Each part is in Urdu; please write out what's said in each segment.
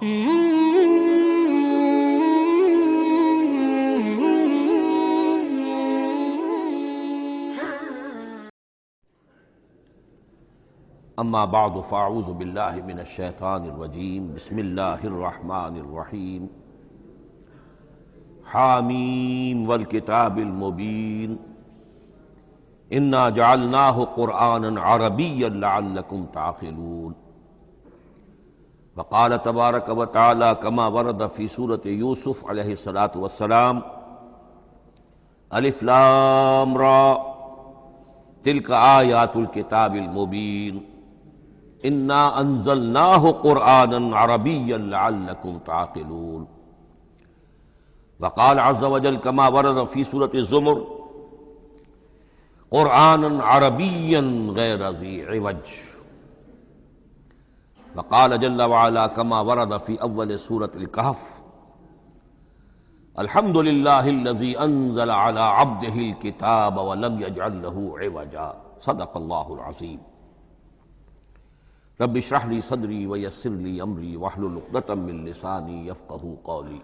اما بعد فاعوذ باللہ من الشیطان الرجیم بسم اللہ الرحمن الرحیم حامیم والکتاب المبین انا جعلناہ قرآنا عربیا لعلکم تعقلون وقال تبارک وتعالی کما ورد فی سورۃ یوسف علیہ الصلاۃ والسلام الف لام را تلک آیات الکتاب المبین انا انزلناہ قرآنا عربیا لعلکم تعقلون وقال عز وجل كما ورد في سورة الزمر قرآنا عربيا غير ذي عوج وقال جل وعلا كما ورد في أول سورة الكهف الحمد لله الذي أنزل على عبده الكتاب ولم يجعل له عوجا صدق الله العظيم رب اشرح لي صدري ويسر لي أمري واحلل عقدة من لساني يفقهوا قولي۔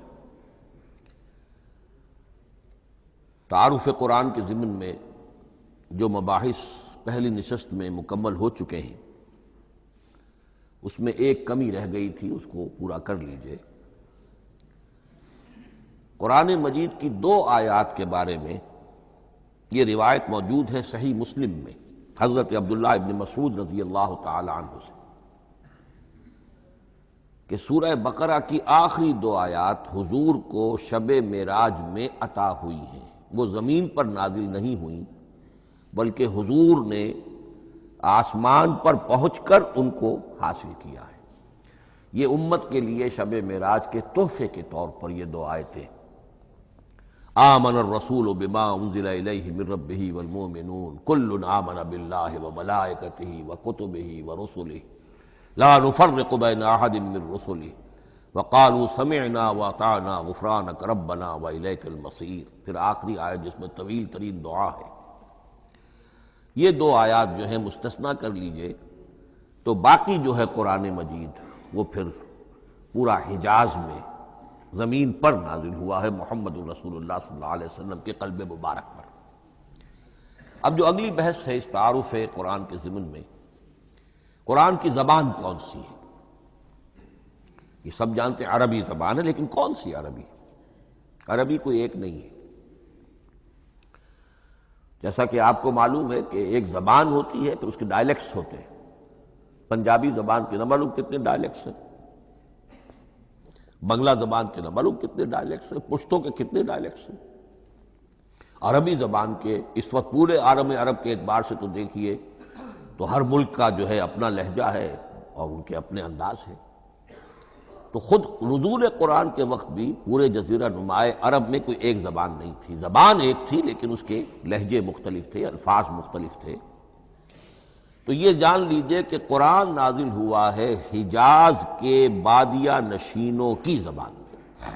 تعارف قرآن کے ضمن میں جو مباحث پہلی نشست میں مکمل ہو چکے ہیں اس میں ایک کمی رہ گئی تھی، اس کو پورا کر لیجئے۔ قرآن مجید کی 2 آیات کے بارے میں یہ روایت موجود ہے صحیح مسلم میں حضرت عبداللہ ابن مسعود رضی اللہ تعالی عنہ سے کہ سورہ بقرہ کی آخری 2 آیات حضور کو شب معراج میں عطا ہوئی ہیں، وہ زمین پر نازل نہیں ہوئیں بلکہ حضور نے آسمان پر پہنچ کر ان کو حاصل کیا ہے۔ یہ امت کے لیے شب معراج کے تحفے کے طور پر یہ 2 آیتیں آمن الرسول بما انزل الیہ من ربہ والمؤمنون کل آمن باللہ وملائکتہ وکتبہ ورسلہ لا نفرق بین احد من رسلہ وقالوا سمعنا واطعنا غفرانک ربنا والیک المصیر۔ پھر آخری آیت جس میں طویل ترین دعا ہے۔ یہ 2 آیات جو ہیں مستثنیٰ کر لیجئے تو باقی جو ہے قرآن مجید وہ پھر پورا حجاز میں زمین پر نازل ہوا ہے محمد رسول اللہ صلی اللہ علیہ وسلم کے قلب مبارک پر۔ اب جو اگلی بحث ہے اس تعارف قرآن کے ضمن میں، قرآن کی زبان کون سی ہے؟ یہ سب جانتے ہیں عربی زبان ہے، لیکن کون سی عربی؟ عربی کوئی ایک نہیں ہے۔ جیسا کہ آپ کو معلوم ہے کہ ایک زبان ہوتی ہے پھر اس کے ڈائلیکٹس ہوتے ہیں۔ پنجابی زبان کے نہ معلوم کتنے ڈائلیکٹس ہیں، بنگلہ زبان کے نہ معلوم کتنے ڈائلیکٹس ہیں، پشتو کے کتنے ڈائلیکٹس ہیں۔ عربی زبان کے اس وقت پورے عالم عرب کے اعتبار سے تو دیکھیے تو ہر ملک کا جو ہے اپنا لہجہ ہے اور ان کے اپنے انداز ہے۔ تو خود نزول قرآن کے وقت بھی پورے جزیرہ نمائے عرب میں کوئی ایک زبان نہیں تھی، زبان ایک تھی لیکن اس کے لہجے مختلف تھے، الفاظ مختلف تھے۔ تو یہ جان لیجئے کہ قرآن نازل ہوا ہے حجاز کے بادیہ نشینوں کی زبان میں۔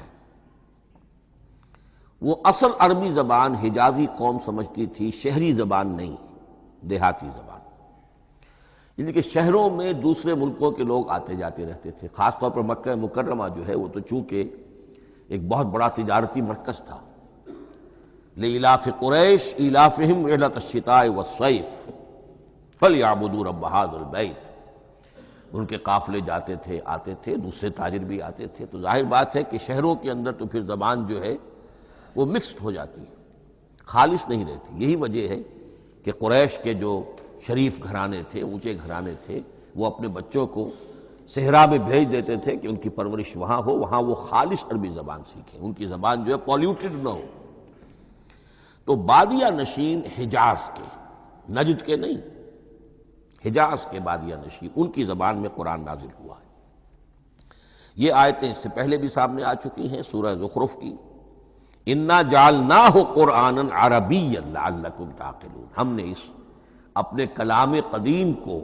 وہ اصل عربی زبان حجازی قوم سمجھتی تھی، شہری زبان نہیں، دیہاتی زبان۔ یعنی کہ شہروں میں دوسرے ملکوں کے لوگ آتے جاتے رہتے تھے، خاص طور پر مکہ مکرمہ جو ہے وہ تو چونکہ ایک بہت بڑا تجارتی مرکز تھا۔ لإلاف قریش ایلافہم رحلۃ الشتاء والصیف فلیعبدوا رب ھذا البیت۔ ان کے قافلے جاتے تھے، آتے تھے، دوسرے تاجر بھی آتے تھے، تو ظاہر بات ہے کہ شہروں کے اندر تو پھر زبان جو ہے وہ مکسڈ ہو جاتی ہے، خالص نہیں رہتی۔ یہی وجہ ہے کہ قریش کے جو شریف گھرانے تھے، اونچے گھرانے تھے، وہ اپنے بچوں کو صحرا میں بھیج دیتے تھے کہ ان کی پرورش وہاں ہو، وہاں وہ خالص عربی زبان سیکھیں، ان کی زبان جو ہے پولیوٹڈ نہ ہو۔ تو بادیہ نشین حجاز کے، نجد کے نہیں، حجاز کے بادیہ نشین، ان کی زبان میں قرآن نازل ہوا ہے۔ یہ آیتیں اس سے پہلے بھی سامنے آ چکی ہیں سورہ زخرف کی، انا جعلناہ قرآنا عربیا لعلکم تعقلون۔ ہم نے اس اپنے کلام قدیم کو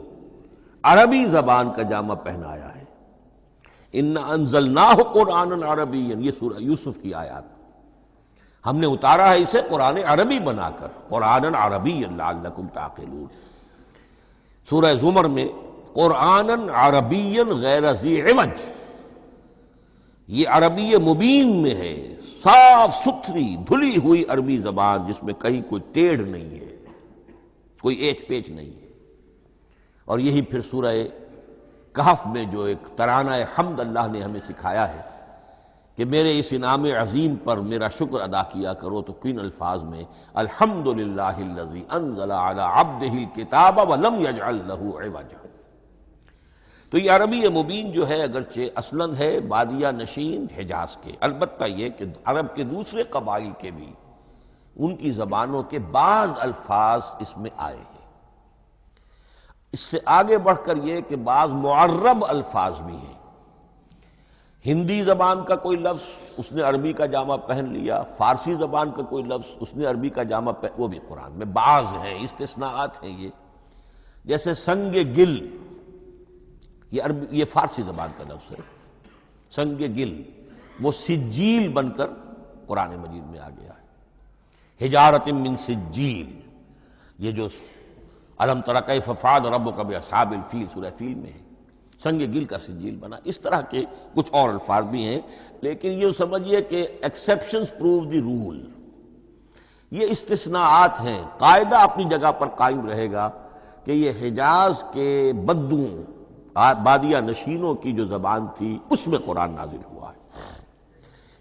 عربی زبان کا جامہ پہنایا ہے۔ انا انزلناہ قرآنا عربیا، یہ سورہ یوسف کی آیات، ہم نے اتارا ہے اسے قرآن عربی بنا کر، قرآنا عربیا لعلکم تعقلون۔ سورہ زمر میں قرآنا عربیا غیر ذی عوج، یہ عربی مبین میں ہے، صاف ستھری دھلی ہوئی عربی زبان جس میں کہیں کوئی ٹیڑھ نہیں ہے، کوئی ایچ پیچ نہیں ہے۔ اور یہی پھر سورہ کہف میں جو ایک ترانہ حمد اللہ نے ہمیں سکھایا ہے کہ میرے اس انعام عظیم پر میرا شکر ادا کیا کرو، تو کن الفاظ میں الحمدللہ الذی انزل علی عبدہ الکتاب ولم یجعل لہ عوجا۔ تو یہ عربی مبین جو ہے اگرچہ اصلاً ہے بادیہ نشین حجاز کے، البتہ یہ کہ عرب کے دوسرے قبائل کے بھی ان کی زبانوں کے بعض الفاظ اس میں آئے ہیں۔ اس سے آگے بڑھ کر یہ کہ بعض معرب الفاظ بھی ہیں۔ ہندی زبان کا کوئی لفظ اس نے عربی کا جامہ پہن لیا، فارسی زبان کا کوئی لفظ اس نے عربی کا جامہ وہ بھی قرآن میں بعض ہیں، استثناءات ہیں یہ۔ جیسے سنگ گل، یہ فارسی زبان کا لفظ ہے، سنگ گل، وہ سجیل بن کر قرآن مجید میں آ گیا ہے۔ حجارۃ من سجیل، یہ جو الم تر کیف فعل ربک باصحاب الفیل سورہ فیل میں ہے، سنگ گل کا سجیل بنا۔ اس طرح کے کچھ اور الفاظ بھی ہیں، لیکن یہ سمجھیے کہ ایکسیپشنز پروو دی رول، یہ استثناءات ہیں، قاعدہ اپنی جگہ پر قائم رہے گا کہ یہ حجاز کے بدوں بادیہ نشینوں کی جو زبان تھی اس میں قرآن نازل ہوا ہے۔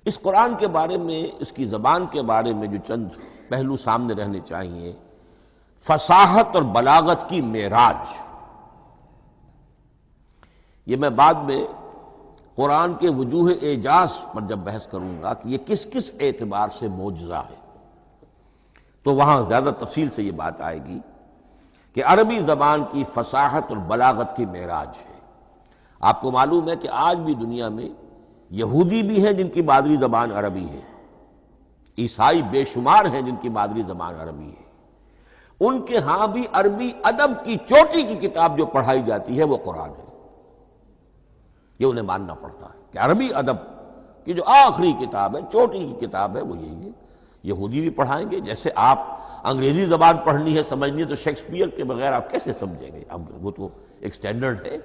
اس قرآن کے بارے میں، اس کی زبان کے بارے میں جو چند پہلو سامنے رہنے چاہیے، فصاحت اور بلاغت کی معراج۔ یہ میں بعد میں قرآن کے وجوہ اعجاز پر جب بحث کروں گا کہ یہ کس کس اعتبار سے معجزہ ہے، تو وہاں زیادہ تفصیل سے یہ بات آئے گی کہ عربی زبان کی فصاحت اور بلاغت کی معراج ہے۔ آپ کو معلوم ہے کہ آج بھی دنیا میں یہودی بھی ہیں جن کی مادری زبان عربی ہے، عیسائی بے شمار ہیں جن کی مادری زبان عربی ہے، ان کے ہاں بھی عربی ادب کی چوٹی کی کتاب جو پڑھائی جاتی ہے وہ قرآن ہے۔ یہ انہیں ماننا پڑتا ہے کہ عربی ادب کی جو آخری کتاب ہے، چوٹی کی کتاب ہے، وہ یہی ہے۔ یہودی بھی پڑھائیں گے، جیسے آپ انگریزی زبان پڑھنی ہے سمجھنی ہے تو شیکسپیئر کے بغیر آپ کیسے سمجھیں گے؟ اب وہ تو ایک سٹینڈرڈ ہے۔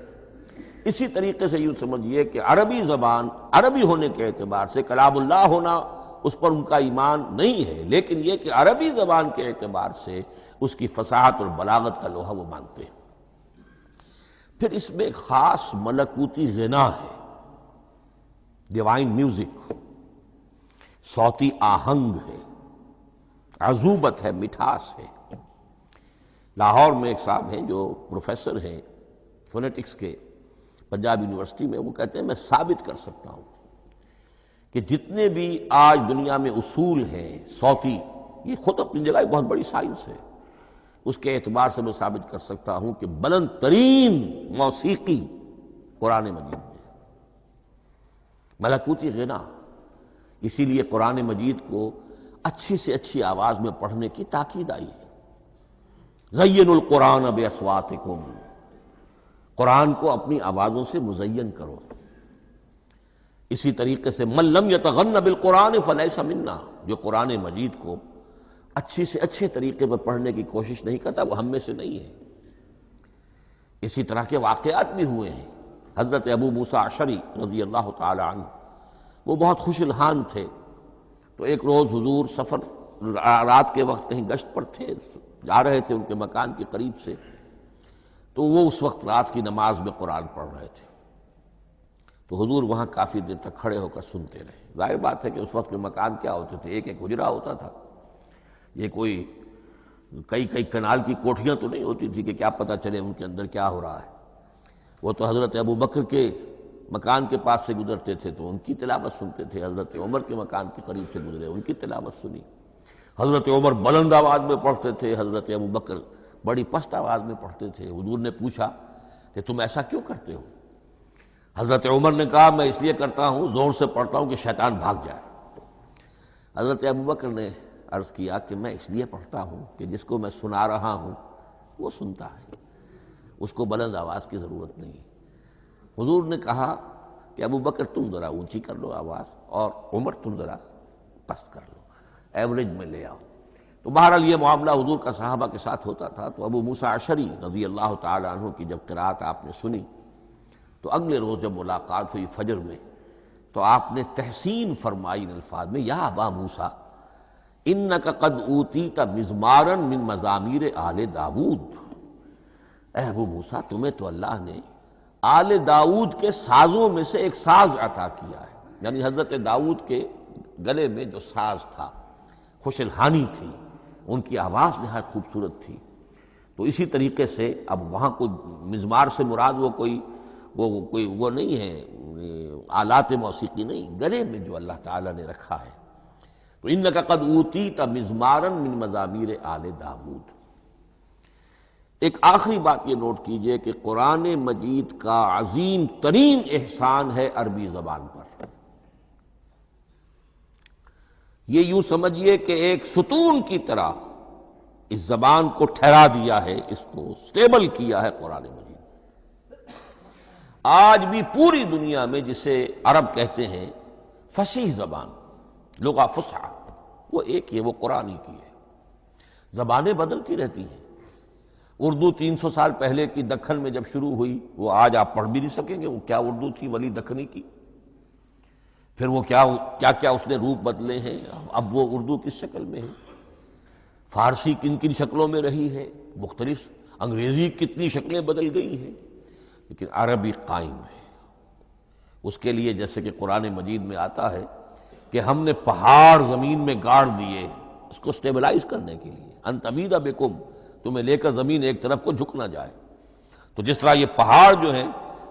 اسی طریقے سے یوں سمجھیے کہ عربی زبان عربی ہونے کے اعتبار سے کلام اللہ ہونا اس پر ان کا ایمان نہیں ہے، لیکن یہ کہ عربی زبان کے اعتبار سے اس کی فصاحت اور بلاغت کا لوہا وہ مانتے ہیں۔ پھر اس میں ایک خاص ملکوتی غنا ہے، ڈیوائن میوزک، صوتی آہنگ ہے، عذوبت ہے، مٹھاس ہے۔ لاہور میں ایک صاحب ہیں جو پروفیسر ہیں فونیٹکس کے پنجاب یونیورسٹی میں، وہ کہتے ہیں میں ثابت کر سکتا ہوں کہ جتنے بھی آج دنیا میں اصول ہیں صوتی، یہ خود اپنی جگہ ایک بہت بڑی سائنس ہے، اس کے اعتبار سے میں ثابت کر سکتا ہوں کہ بلند ترین موسیقی قرآن مجید میں ہے، ملکوتی غنا۔ اسی لیے قرآن مجید کو اچھی سے اچھی آواز میں پڑھنے کی تاکید آئی ہے۔ زینوا القرآن باصواتکم، قرآن کو اپنی آوازوں سے مزین کرو۔ اسی طریقے سے من لم یتغن بالقرآن فلیس منا، جو قرآن مجید کو اچھی سے اچھے طریقے پر پڑھنے کی کوشش نہیں کرتا وہ ہم میں سے نہیں ہے۔ اسی طرح کے واقعات بھی ہوئے ہیں۔ حضرت ابو موسیٰ اشعری رضی اللہ تعالی عنہ، وہ بہت خوش الحان تھے، تو ایک روز حضور سفر رات کے وقت کہیں گشت پر تھے، جا رہے تھے ان کے مکان کے قریب سے، تو وہ اس وقت رات کی نماز میں قرآن پڑھ رہے تھے، تو حضور وہاں کافی دیر تک کھڑے ہو کر سنتے رہے۔ ظاہر بات ہے کہ اس وقت کے مکان کیا ہوتے تھے، ایک ایک حجرہ ہوتا تھا، یہ کوئی کئی کنال کی کوٹھیاں تو نہیں ہوتی تھی کہ کیا پتہ چلے ان کے اندر کیا ہو رہا ہے۔ وہ تو حضرت ابو بکر کے مکان کے پاس سے گزرتے تھے تو ان کی تلاوت سنتے تھے، حضرت عمر کے مکان کے قریب سے گزرے ان کی تلاوت سنی۔ حضرت عمر بلند آواز میں پڑھتے تھے، حضرت ابو بکر بڑی پست آواز میں پڑھتے تھے۔ حضور نے پوچھا کہ تم ایسا کیوں کرتے ہو؟ حضرت عمر نے کہا میں اس لیے کرتا ہوں، زور سے پڑھتا ہوں کہ شیطان بھاگ جائے۔ حضرت ابو بکر نے عرض کیا کہ میں اس لیے پڑھتا ہوں کہ جس کو میں سنا رہا ہوں وہ سنتا ہے، اس کو بلند آواز کی ضرورت نہیں۔ حضور نے کہا کہ ابو بکر تم ذرا اونچی کر لو آواز، اور عمر تم ذرا پست کر لو، ایوریج میں لے آؤ۔ تو بہرحال یہ معاملہ حضور کا صحابہ کے ساتھ ہوتا تھا۔ تو ابو موسیٰ اشعری رضی اللہ تعالی عنہ کی جب قرأت آپ نے سنی، تو اگلے روز جب ملاقات ہوئی فجر میں، تو آپ نے تحسین فرمائی ان الفاظ میں، یا ابا موسیٰ انک قد اوتیت مزمارا من مزامیر آل داود، اے ابو موسیٰ تمہیں تو اللہ نے آل داود کے سازوں میں سے ایک ساز عطا کیا ہے، یعنی حضرت داود کے گلے میں جو ساز تھا، خوش الحانی تھی، ان کی آواز نہایت خوبصورت تھی۔ تو اسی طریقے سے اب وہاں کوئی مزمار سے مراد وہ نہیں ہے آلات موسیقی نہیں، گلے میں جو اللہ تعالیٰ نے رکھا ہے۔ تو انک قد اوتیت مزمارا من مزامیر آل داود۔ ایک آخری بات یہ نوٹ کیجئے کہ قرآن مجید کا عظیم ترین احسان ہے عربی زبان پر۔ یہ یوں سمجھیے کہ ایک ستون کی طرح اس زبان کو ٹھہرا دیا ہے، اس کو سٹیبل کیا ہے قرآن مجید۔ آج بھی پوری دنیا میں جسے عرب کہتے ہیں فصیح زبان، لغہ فصحی، وہ ایک ہے، وہ قرآن ہی کی ہے۔ زبانیں بدلتی رہتی ہیں۔ اردو 300 سال پہلے کی دکن میں جب شروع ہوئی، وہ آج آپ پڑھ بھی نہیں سکیں گے وہ کیا اردو تھی ولی دکنی کی، پھر وہ کیا اس نے روپ بدلے ہیں، اب وہ اردو کس شکل میں ہے، فارسی کن کن شکلوں میں رہی ہے، مختلف انگریزی کتنی شکلیں بدل گئی ہیں، لیکن عربی قائم ہے۔ اس کے لیے جیسے کہ قرآن مجید میں آتا ہے کہ ہم نے پہاڑ زمین میں گاڑ دیے اس کو سٹیبلائز کرنے کے لیے، ان تمید بکم، تمہیں لے کر زمین ایک طرف کو جھک نہ جائے۔ تو جس طرح یہ پہاڑ جو ہیں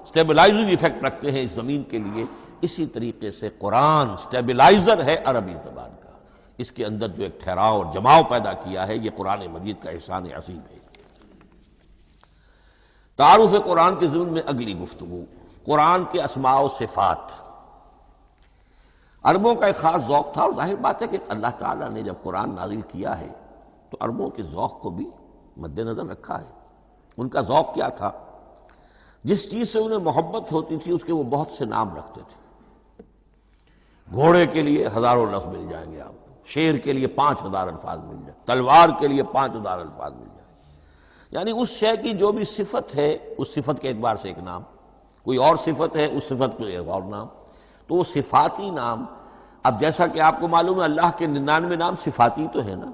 سٹیبلائزنگ ایفیکٹ رکھتے ہیں اس زمین کے لیے، اسی طریقے سے قرآن سٹیبلائزر ہے عربی زبان کا۔ اس کے اندر جو ایک ٹھہراؤ اور جماؤ پیدا کیا ہے، یہ قرآن مجید کا احسان عظیم ہے۔ تعارف قرآن کے ضمن میں اگلی گفتگو، قرآن کے اسماء و صفات۔ عربوں کا ایک خاص ذوق تھا، اور ظاہر بات ہے کہ اللہ تعالیٰ نے جب قرآن نازل کیا ہے تو عربوں کے ذوق کو بھی مد نظر رکھا ہے۔ ان کا ذوق کیا تھا؟ جس چیز سے انہیں محبت ہوتی تھی اس کے وہ بہت سے نام رکھتے تھے۔ گھوڑے کے لیے ہزاروں لفظ مل جائیں گے آپ کو، شیر کے لیے 5000 الفاظ مل جائیں، تلوار کے لیے 5000 الفاظ مل جائیں، یعنی اس شے کی جو بھی صفت ہے اس صفت کے اعتبار سے ایک نام، کوئی اور صفت ہے اس صفت کو ایک اور نام، تو وہ صفاتی نام۔ اب جیسا کہ آپ کو معلوم ہے اللہ کے 99 نام صفاتی تو ہے نا،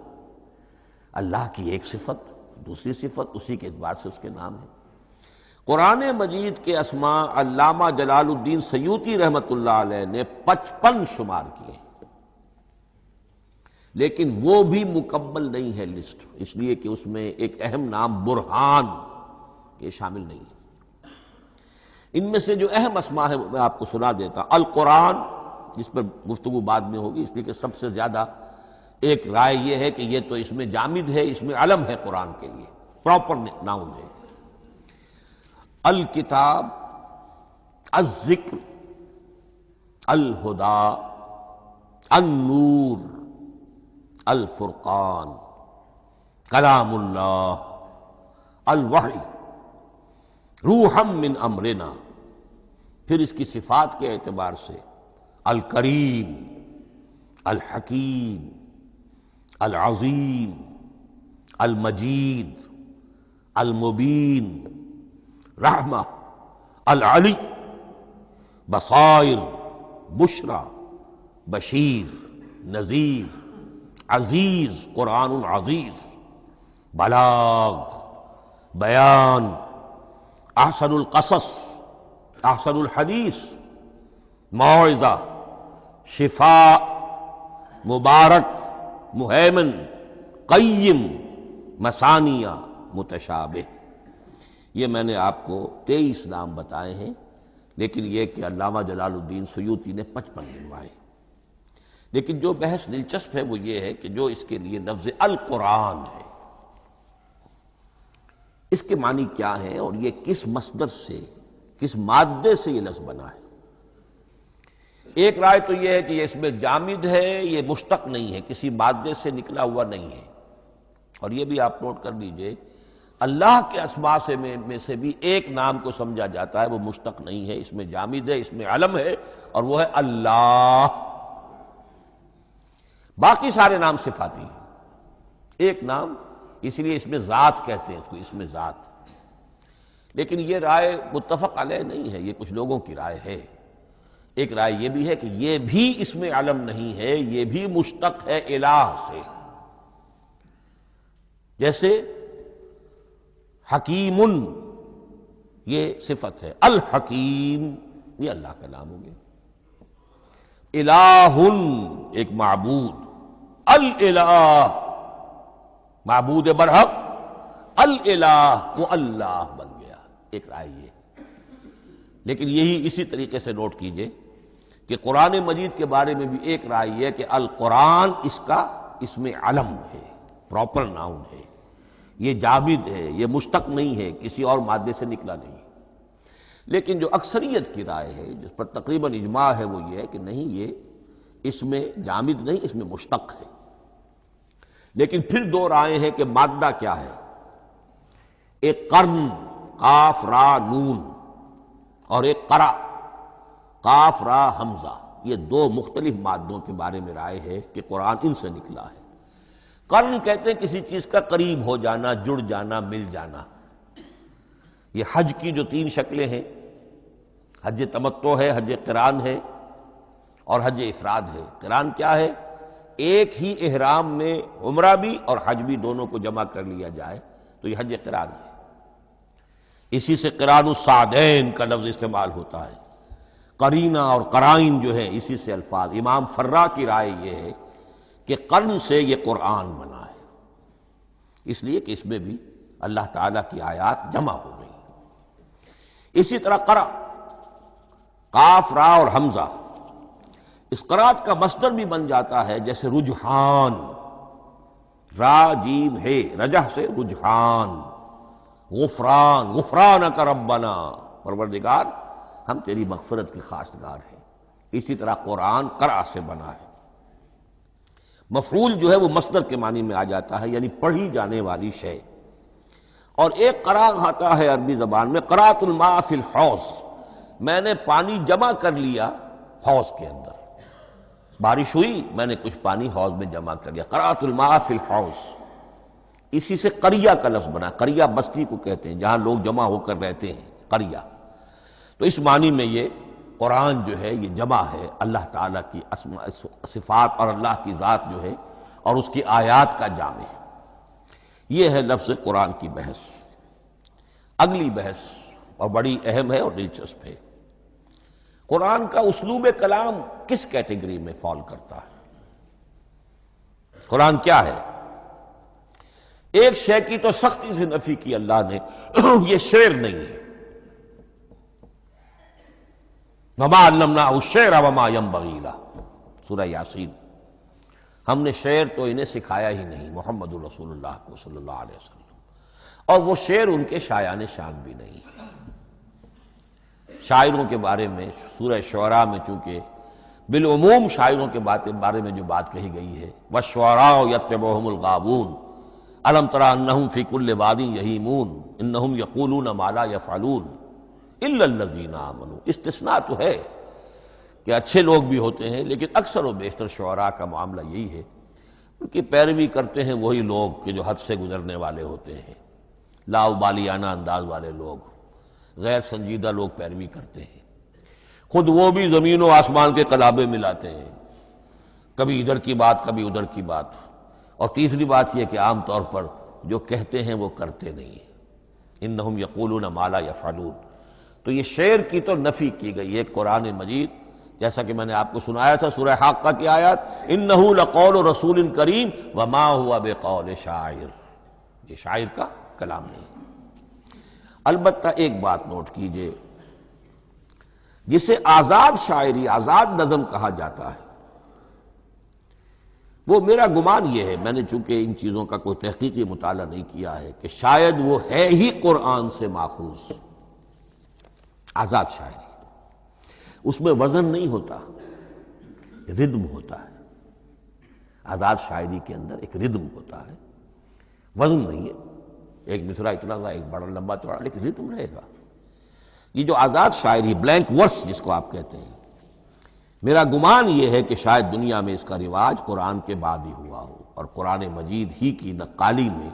اللہ کی ایک صفت دوسری صفت، اسی کے اعتبار سے اس کے نام ہیں۔ قرآن مجید کے اسماء علامہ جلال الدین سیوطی رحمۃ اللہ علیہ نے 55 شمار کیے، لیکن وہ بھی مکمل نہیں ہے لسٹ، اس لیے کہ اس میں ایک اہم نام برہان یہ شامل نہیں ہے۔ ان میں سے جو اہم اسماء ہے میں آپ کو سنا دیتا۔ القرآن، جس پر گفتگو بعد میں ہوگی، اس لیے کہ سب سے زیادہ ایک رائے یہ ہے کہ یہ تو اس میں جامد ہے، اس میں علم ہے قرآن کے لیے، پراپر ناؤن ہے۔ الکتاب، الذکر، الہدی، النور، الفرقان، کلام اللہ، الوحی، روحا من امرنا۔ پھر اس کی صفات کے اعتبار سے الکریم، الحکیم، العظیم، المجید، المبین، رحمہ، العلی، بصائر، بشرا، بشیر، نذیر، عزیز، قرآن عزیز، بلاغ، بیان، احسن القصص، احسن الحدیث، موعظہ، شفاء، مبارک، مہیمن، قیم، مثانیہ، متشابہ۔ یہ میں نے آپ کو 23 نام بتائے ہیں، لیکن یہ کہ علامہ جلال الدین سیوطی نے 55 گنوائے۔ لیکن جو بحث دلچسپ ہے وہ یہ ہے کہ جو اس کے لیے لفظ القرآن ہے، اس کے معنی کیا ہے اور یہ کس مصدر سے، کس مادے سے یہ لفظ بنا ہے۔ ایک رائے تو یہ ہے کہ یہ اس میں جامد ہے، یہ مشتق نہیں ہے، کسی مادے سے نکلا ہوا نہیں ہے۔ اور یہ بھی آپ نوٹ کر لیجئے، اللہ کے اسماء میں سے بھی ایک نام کو سمجھا جاتا ہے وہ مشتق نہیں ہے، اس میں جامد ہے، اس میں علم ہے، اور وہ ہے اللہ۔ باقی سارے نام صفاتی ہیں، ایک نام، اس لیے اس میں ذات کہتے ہیں اس کو، اس میں ذات۔ لیکن یہ رائے متفق علیہ نہیں ہے، یہ کچھ لوگوں کی رائے ہے۔ ایک رائے یہ بھی ہے کہ یہ بھی اس میں علم نہیں ہے، یہ بھی مشتق ہے الہ سے، جیسے حکیم یہ صفت ہے، الحکیم یہ اللہ کا نام ہو گیا، الہ ایک معبود، الالہ معبود برحق، الالہ وہ اللہ بن گیا، ایک رائے یہ۔ لیکن یہی اسی طریقے سے نوٹ کیجئے کہ قرآن مجید کے بارے میں بھی ایک رائے یہ کہ القرآن اس میں علم ہے، پراپر ناؤن ہے، یہ جامد ہے، یہ مشتق نہیں ہے، کسی اور مادے سے نکلا نہیں۔ لیکن جو اکثریت کی رائے ہے، جس پر تقریباً اجماع ہے، وہ یہ ہے کہ نہیں، یہ اس میں جامد نہیں، اس میں مشتق ہے۔ لیکن پھر دو رائے ہیں کہ مادہ کیا ہے، ایک قرن قاف را نون اور ایک قرا قاف را حمزہ، یہ دو مختلف مادوں کے بارے میں رائے ہے کہ قرآن ان سے نکلا ہے۔ قرن کہتے ہیں کسی چیز کا قریب ہو جانا، جڑ جانا، مل جانا۔ یہ حج کی جو تین شکلیں ہیں، حج تمتع ہے، حج قران ہے اور حج افراد ہے۔ قران کیا ہے؟ ایک ہی احرام میں عمرہ بھی اور حج بھی دونوں کو جمع کر لیا جائے تو یہ حج قران ہے۔ اسی سے قران الصعدین کا لفظ استعمال ہوتا ہے۔ قرینہ اور قرائن جو ہے اسی سے الفاظ۔ امام فرا کی رائے یہ ہے کہ قرن سے یہ قرآن بنا ہے، اس لیے کہ اس میں بھی اللہ تعالیٰ کی آیات جمع ہو گئی۔ اسی طرح قرأ قاف را اور حمزہ، اس قرات کا مصدر بھی بن جاتا ہے، جیسے رجحان، را جیم ہے، رجح سے رجحان، غفران، غفرانک ربنا، پروردگار ہم تیری مغفرت کے خواستگار ہیں۔ اسی طرح قرآن قرأ سے بنا ہے۔ مفعول جو ہے وہ مصدر کے معنی میں آ جاتا ہے، یعنی پڑھی جانے والی شے۔ اور ایک قرأ آتا ہے عربی زبان میں، قرأت الماء فی الحوض، میں نے پانی جمع کر لیا حوض کے اندر، بارش ہوئی میں نے کچھ پانی حوض میں جمع کر لیا، قرأت الماء فی الحوض۔ اسی سے قریہ کا لفظ بنا، قریہ بستی کو کہتے ہیں جہاں لوگ جمع ہو کر رہتے ہیں، قریہ۔ تو اس معنی میں یہ قرآن جو ہے یہ جمع ہے اللہ تعالیٰ کی اسماء صفات اور اللہ کی ذات جو ہے اور اس کی آیات کا جامع ہے۔ یہ ہے لفظ قرآن کی بحث۔ اگلی بحث اور بڑی اہم ہے اور دلچسپ ہے، قرآن کا اسلوب کلام کس کیٹیگری میں فال کرتا ہے؟ قرآن کیا ہے؟ ایک شے کی تو سختی سے نفی کی اللہ نے، یہ شعر نہیں ہے، وَمَا عَلَّمْنَاهُ الشِّعْرَ وَمَا يَنبَغِي لَهُ، سورہ یاسین۔ ہم نے شعر تو انہیں سکھایا ہی نہیں محمد الرسول اللہ کو صلی اللہ علیہ وسلم، اور وہ شعر ان کے شایان شان بھی نہیں۔ شاعروں کے بارے میں سورہ شعراء میں چونکہ بالعموم شاعروں کے بارے میں جو بات کہی گئی ہے، وَالشُّعَرَاءُ يَتَّبِعُهُمُ الْغَاوُونَ أَلَمْ تَرَ أَنَّهُمْ فِي كُلِّ وَادٍ يَهِيمُونَ إِنَّهُمْ يَقُولُونَ مَا لَا يَفْعَلُونَ إِلَّا الَّذِينَ آمَنُوا۔ استثناء تو ہے کہ اچھے لوگ بھی ہوتے ہیں، لیکن اکثر و بیشتر شعراء کا معاملہ یہی ہے، ان کی پیروی کرتے ہیں وہی لوگ کہ جو حد سے گزرنے والے ہوتے ہیں، لاؤبالیانہ انداز والے لوگ، غیر سنجیدہ لوگ پیروی کرتے ہیں۔ خود وہ بھی زمین و آسمان کے قلابے ملاتے ہیں، کبھی ادھر کی بات کبھی ادھر کی بات۔ اور تیسری بات یہ کہ عام طور پر جو کہتے ہیں وہ کرتے نہیں ہیں، انہم یقولون ما لا یفعلون۔ تو یہ شعر کی تو نفی کی گئی ہے قرآن مجید، جیسا کہ میں نے آپ کو سنایا تھا سورہ حاقہ کی آیات، انہ لقول رسول کریم وما هو بقول شاعر، یہ شاعر کا کلام نہیں۔ البتہ ایک بات نوٹ کیجئے، جسے آزاد شاعری، آزاد نظم کہا جاتا ہے، وہ میرا گمان یہ ہے، میں نے چونکہ ان چیزوں کا کوئی تحقیقی مطالعہ نہیں کیا ہے، کہ شاید وہ ہے ہی قرآن سے ماخوذ آزاد شاعری۔ اس میں وزن نہیں ہوتا، ردم ہوتا ہے۔ آزاد شاعری کے اندر ایک ردم ہوتا ہے، وزن نہیں ہے، ایک مصرع اتنا سا، ایک بڑا لمبا چوڑا، لیکن ردم رہے گا۔ یہ جو آزاد شاعری، بلینک ورس جس کو آپ کہتے ہیں، میرا گمان یہ ہے کہ شاید دنیا میں اس کا رواج قرآن کے بعد ہی ہوا ہو، اور قرآن مجید ہی کی نقالی میں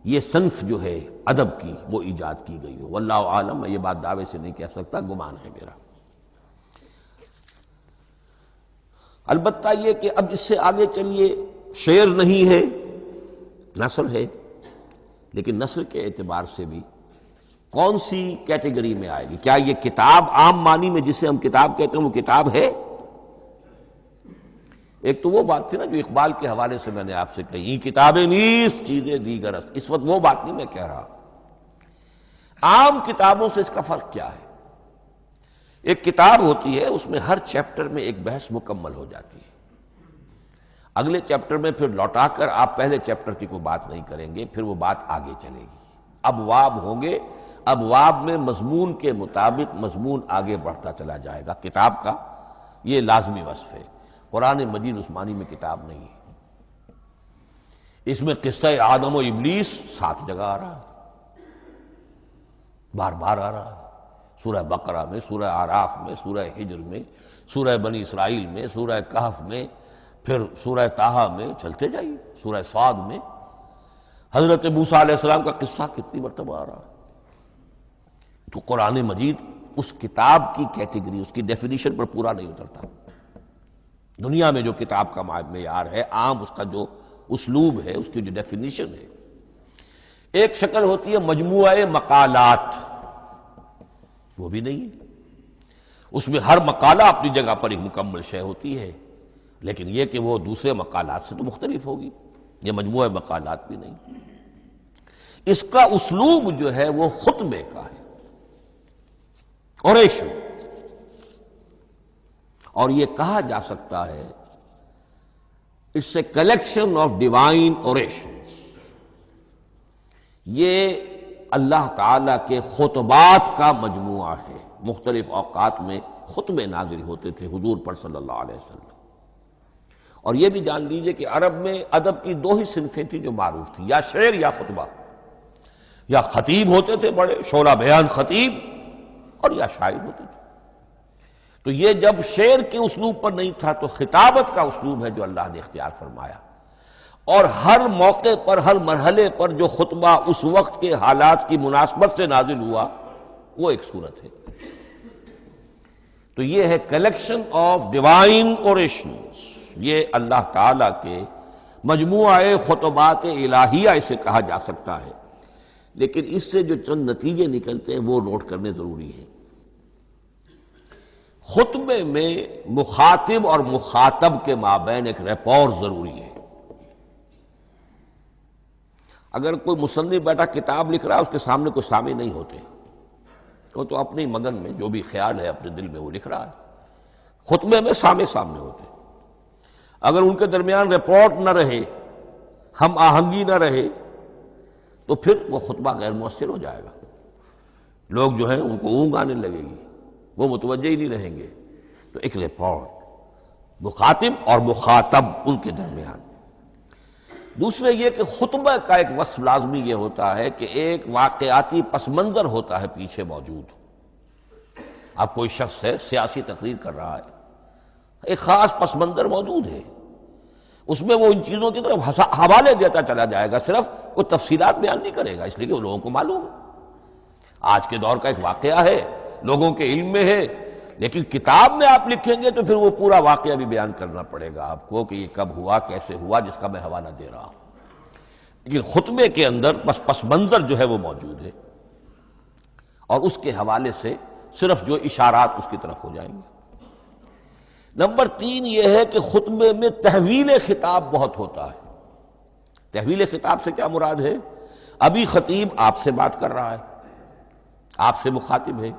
یہ صنف جو ہے ادب کی وہ ایجاد کی گئی ہو۔ واللہ عالم، میں یہ بات دعوے سے نہیں کہہ سکتا، گمان ہے میرا۔ البتہ یہ کہ اب اس سے آگے چلیے، شعر نہیں ہے، نثر ہے، لیکن نثر کے اعتبار سے بھی کون سی کیٹیگری میں آئے گی؟ کیا یہ کتاب عام معنی میں جسے ہم کتاب کہتے ہیں وہ کتاب ہے؟ ایک تو وہ بات تھی نا جو اقبال کے حوالے سے میں نے آپ سے کہی، کتابیں نیست چیزیں دیگر است، اس وقت وہ بات نہیں میں کہہ رہا۔ عام کتابوں سے اس کا فرق کیا ہے؟ ایک کتاب ہوتی ہے، اس میں ہر چیپٹر میں ایک بحث مکمل ہو جاتی ہے، اگلے چیپٹر میں پھر لوٹا کر آپ پہلے چیپٹر کی کوئی بات نہیں کریں گے، پھر وہ بات آگے چلے گی، ابواب ہوں گے، ابواب میں مضمون کے مطابق مضمون آگے بڑھتا چلا جائے گا۔ کتاب کا یہ لازمی وصف ہے۔ قرآن مجید عثمانی میں کتاب نہیں ہے، اس میں قصہ آدم و ابلیس 7 جگہ آ رہا ہے، بار بار آ رہا ہے، سورہ بقرہ میں، سورہ اعراف میں، سورہ ہجر میں، سورہ بنی اسرائیل میں، سورہ کہف میں، پھر سورہ طٰہٰ میں، چلتے جائیے، سورہ صاد میں حضرت موسیٰ علیہ السلام کا قصہ کتنی مرتبہ آ رہا ہے۔ تو قرآن مجید اس کتاب کی کیٹیگری، اس کی ڈیفینیشن پر پورا نہیں اترتا۔ دنیا میں جو کتاب کا معیار ہے، عام اس کا جو اسلوب ہے، اس کی جو ڈیفینیشن ہے، ایک شکل ہوتی ہے مجموعہ مقالات، وہ بھی نہیں ہے، اس میں ہر مقالہ اپنی جگہ پر ایک مکمل شے ہوتی ہے، لیکن یہ کہ وہ دوسرے مقالات سے تو مختلف ہوگی، یہ مجموعہ مقالات بھی نہیں۔ اس کا اسلوب جو ہے وہ خطبے کا ہے، اوریشن، اور یہ کہا جا سکتا ہے it's a collection of divine orations, یہ اللہ تعالی کے خطبات کا مجموعہ ہے۔ مختلف اوقات میں خطبے نازل ہوتے تھے حضور پر صلی اللہ علیہ وسلم، اور یہ بھی جان لیجئے کہ عرب میں ادب کی 2 ہی صنفیں تھیں جو معروف تھیں، یا شعر یا خطبہ، یا خطیب ہوتے تھے بڑے شعلہ بیان خطیب، اور یا شاعر ہوتے تھے۔ تو یہ جب شعر کے اسلوب پر نہیں تھا تو خطابت کا اسلوب ہے جو اللہ نے اختیار فرمایا، اور ہر موقع پر، ہر مرحلے پر جو خطبہ اس وقت کے حالات کی مناسبت سے نازل ہوا وہ ایک صورت ہے۔ تو یہ ہے کلیکشن آف ڈیوائن اوریشنز، یہ اللہ تعالی کے مجموعہ خطبات الہیہ اسے کہا جا سکتا ہے، لیکن اس سے جو چند نتیجے نکلتے ہیں وہ نوٹ کرنے ضروری ہیں۔ خطبے میں مخاطب اور مخاطب کے مابین ایک ریپور ضروری ہے۔ اگر کوئی مصنف بیٹا کتاب لکھ رہا ہے، اس کے سامنے کوئی سامع نہیں ہوتے، وہ تو اپنی مگن میں جو بھی خیال ہے اپنے دل میں وہ لکھ رہا ہے۔ خطبے میں سامنے ہوتے، اگر ان کے درمیان رپورٹ نہ رہے، ہم آہنگی نہ رہے، تو پھر وہ خطبہ غیر مؤثر ہو جائے گا، لوگ جو ہیں ان کو اونگ آنے لگے گی، وہ متوجہ ہی نہیں رہیں گے۔ تو ایک رپورٹ مخاطب اور مخاطب ان کے درمیان۔ دوسرے یہ کہ خطبہ کا ایک وصف لازمی یہ ہوتا ہے کہ ایک واقعاتی پس منظر ہوتا ہے پیچھے موجود۔ اب کوئی شخص ہے سیاسی تقریر کر رہا ہے، ایک خاص پس منظر موجود ہے، اس میں وہ ان چیزوں کی طرف حوالے دیتا چلا جائے گا، صرف وہ تفصیلات بیان نہیں کرے گا، اس لیے کہ وہ لوگوں کو معلوم ہے آج کے دور کا ایک واقعہ ہے، لوگوں کے علم میں ہے، لیکن کتاب میں آپ لکھیں گے تو پھر وہ پورا واقعہ بھی بیان کرنا پڑے گا آپ کو کہ یہ کب ہوا، کیسے ہوا، جس کا میں حوالہ دے رہا ہوں۔ لیکن خطبے کے اندر بس پس منظر جو ہے وہ موجود ہے، اور اس کے حوالے سے صرف جو اشارات اس کی طرف ہو جائیں گے۔ نمبر 3 یہ ہے کہ خطبے میں تحویل خطاب بہت ہوتا ہے۔ تحویل خطاب سے کیا مراد ہے؟ ابھی خطیب آپ سے بات کر رہا ہے، آپ سے مخاطب ہے،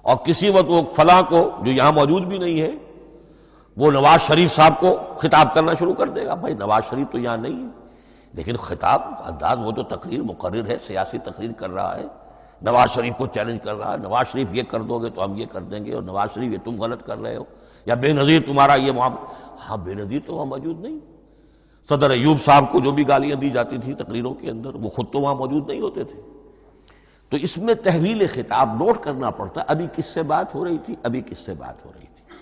اور کسی وقت وہ فلاں کو جو یہاں موجود بھی نہیں ہے، وہ نواز شریف صاحب کو خطاب کرنا شروع کر دے گا۔ بھائی نواز شریف تو یہاں نہیں ہے، لیکن خطاب انداز وہ تو تقریر مقرر ہے، سیاسی تقریر کر رہا ہے، نواز شریف کو چیلنج کر رہا ہے، نواز شریف یہ کر دو گے تو ہم یہ کر دیں گے، اور نواز شریف یہ تم غلط کر رہے ہو، یا بے نظیر تمہارا یہ معاملہ۔ ہاں بے نظیر تو وہاں موجود نہیں، صدر ایوب صاحب کو جو بھی گالیاں دی جاتی تھی تقریروں کے اندر، وہ خود تو وہاں موجود نہیں ہوتے تھے۔ تو اس میں تحویل خطاب نوٹ کرنا پڑتا ہے، ابھی کس سے بات ہو رہی تھی، ابھی کس سے بات ہو رہی تھی۔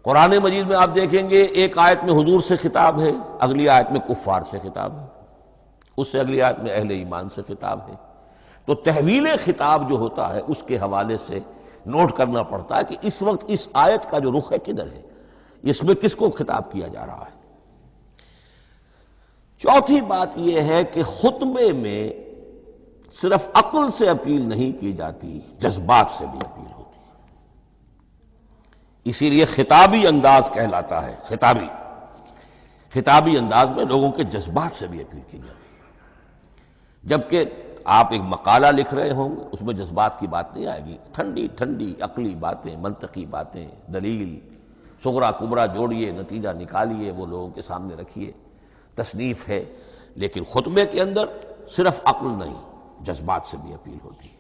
قرآن مجید میں آپ دیکھیں گے ایک آیت میں حضور سے خطاب ہے، اگلی آیت میں کفار سے خطاب ہے، اس سے اگلی آیت میں اہل ایمان سے خطاب ہے۔ تو تحویل خطاب جو ہوتا ہے اس کے حوالے سے نوٹ کرنا پڑتا ہے کہ اس وقت اس آیت کا جو رخ ہے کدھر ہے، اس میں کس کو خطاب کیا جا رہا ہے؟ چوتھی بات یہ ہے کہ خطبے میں صرف عقل سے اپیل نہیں کی جاتی، جذبات سے بھی اپیل ہوتی ہے۔ اسی لیے خطابی انداز کہلاتا ہے۔ خطابی انداز میں لوگوں کے جذبات سے بھی اپیل کی جاتی ہے، جبکہ آپ ایک مقالہ لکھ رہے ہوں گے اس میں جذبات کی بات نہیں آئے گی، ٹھنڈی ٹھنڈی عقلی باتیں، منطقی باتیں، دلیل صغرا کبرا جوڑیے، نتیجہ نکالیے، وہ لوگوں کے سامنے رکھیے، تصنیف ہے۔ لیکن خطبے کے اندر صرف عقل نہیں، جذبات سے بھی اپیل ہوتی ہے۔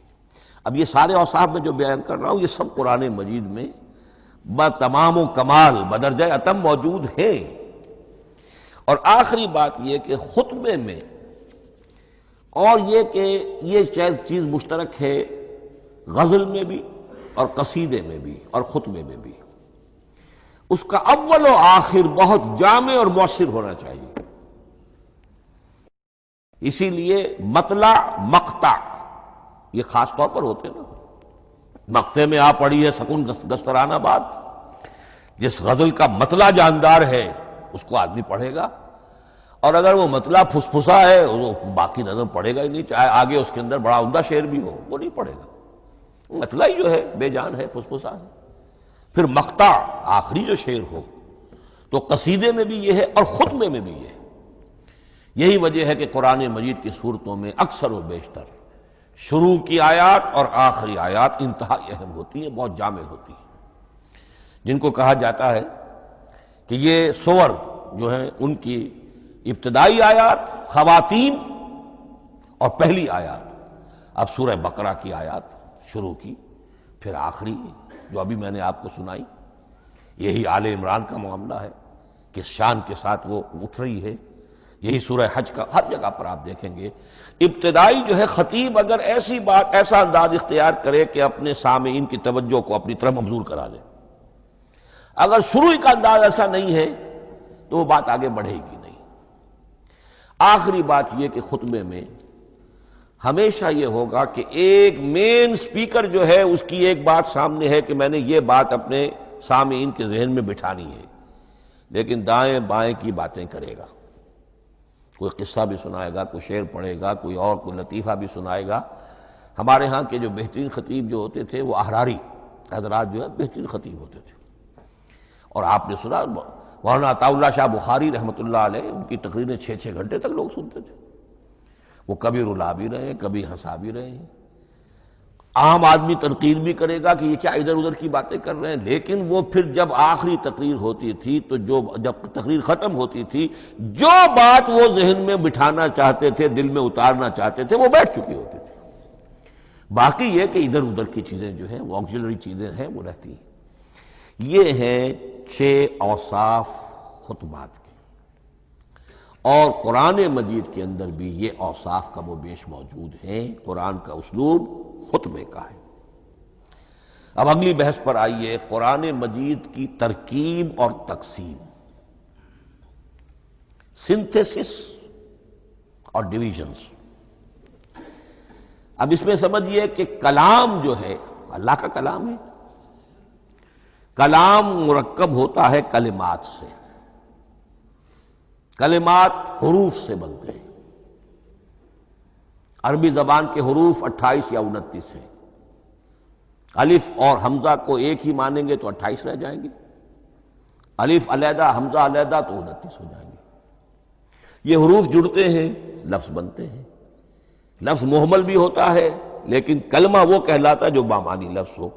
اب یہ سارے اوصاف میں جو بیان کر رہا ہوں یہ سب قرآن مجید میں بتمام و کمال بدرجہ اتم موجود ہیں۔ اور آخری بات یہ کہ خطبے میں، اور یہ کہ یہ چیز مشترک ہے غزل میں بھی اور قصیدے میں بھی اور خطبے میں بھی، اس کا اول و آخر بہت جامع اور مؤثر ہونا چاہیے۔ اسی لیے مطلع مقطع یہ خاص طور پر ہوتے ہیں نا۔ مقطع میں آپ پڑھی ہے سکون گسترانہ بات، جس غزل کا مطلع جاندار ہے اس کو آدمی پڑھے گا، اور اگر وہ مطلع پھسپھسا ہے وہ باقی نظم پڑھے گا ہی نہیں، چاہے آگے اس کے اندر بڑا عمدہ شعر بھی ہو وہ نہیں پڑھے گا۔ مطلع ہی جو ہے بے جان ہے، پھسپھسا ہے۔ پھر مقطع آخری جو شعر ہو، تو قصیدے میں بھی یہ ہے اور خطبے میں بھی یہ ہے۔ یہی وجہ ہے کہ قرآن مجید کی صورتوں میں اکثر و بیشتر شروع کی آیات اور آخری آیات انتہائی اہم ہوتی ہیں، بہت جامع ہوتی ہیں، جن کو کہا جاتا ہے کہ یہ سور جو ہیں ان کی ابتدائی آیات، خواتین اور پہلی آیات۔ اب سورہ بقرہ کی آیات شروع کی، پھر آخری جو ابھی میں نے آپ کو سنائی، یہی آل عمران کا معاملہ ہے، کس شان کے ساتھ وہ اٹھ رہی ہے۔ یہی سورہ حج کا ہر جگہ پر آپ دیکھیں گے ابتدائی جو ہے خطیب اگر ایسی بات، ایسا انداز اختیار کرے کہ اپنے سامعین کی توجہ کو اپنی طرف مبذول کرا دے، اگر شروع کا انداز ایسا نہیں ہے تو وہ بات آگے بڑھے گی نہیں۔ آخری بات یہ کہ خطبے میں ہمیشہ یہ ہوگا کہ ایک مین سپیکر جو ہے اس کی ایک بات سامنے ہے کہ میں نے یہ بات اپنے سامعین کے ذہن میں بٹھانی ہے، لیکن دائیں بائیں کی باتیں کرے گا، کوئی قصہ بھی سنائے گا، کوئی شعر پڑھے گا، کوئی اور کوئی لطیفہ بھی سنائے گا۔ ہمارے ہاں کے جو بہترین خطیب جو ہوتے تھے وہ احراری حضرات جو ہے بہترین خطیب ہوتے تھے، اور آپ نے سنا مولانا عطا اللہ شاہ بخاری رحمۃ اللہ علیہ، ان کی تقریریں 6 گھنٹے تک لوگ سنتے تھے۔ وہ کبھی رلا بھی رہے ہیں، کبھی ہنسا بھی رہے ہیں، عام آدمی تنقید بھی کرے گا کہ یہ کیا ادھر ادھر کی باتیں کر رہے ہیں، لیکن وہ پھر جب آخری تقریر ہوتی تھی تو جب تقریر ختم ہوتی تھی، جو بات وہ ذہن میں بٹھانا چاہتے تھے، دل میں اتارنا چاہتے تھے، وہ بیٹھ چکی ہوتی تھی۔ باقی یہ کہ ادھر ادھر کی چیزیں جو ہیں وہ آکسیلری چیزیں ہیں وہ رہتی ہیں۔ یہ ہیں 6 اوصاف خطبات کے، اور قرآن مجید کے اندر بھی یہ اوصاف کم و بیش موجود ہیں۔ قرآن کا اسلوب خطبے کا ہے۔ اب اگلی بحث پر آئیے، قرآن مجید کی ترکیب اور تقسیم، سنتھیسس اور ڈویژنز۔ اب اس میں سمجھیے کہ کلام جو ہے اللہ کا کلام ہے، کلام مرکب ہوتا ہے کلمات سے، کلمات حروف سے بنتے ہیں۔ عربی زبان کے حروف 28 یا 29 ہیں، الف اور حمزہ کو ایک ہی مانیں گے تو 28 رہ جائیں گے، الف علیحدہ حمزہ علیحدہ تو 29 ہو جائیں گے۔ یہ حروف جڑتے ہیں، لفظ بنتے ہیں۔ لفظ محمل بھی ہوتا ہے لیکن کلمہ وہ کہلاتا ہے جو بامانی لفظ ہو۔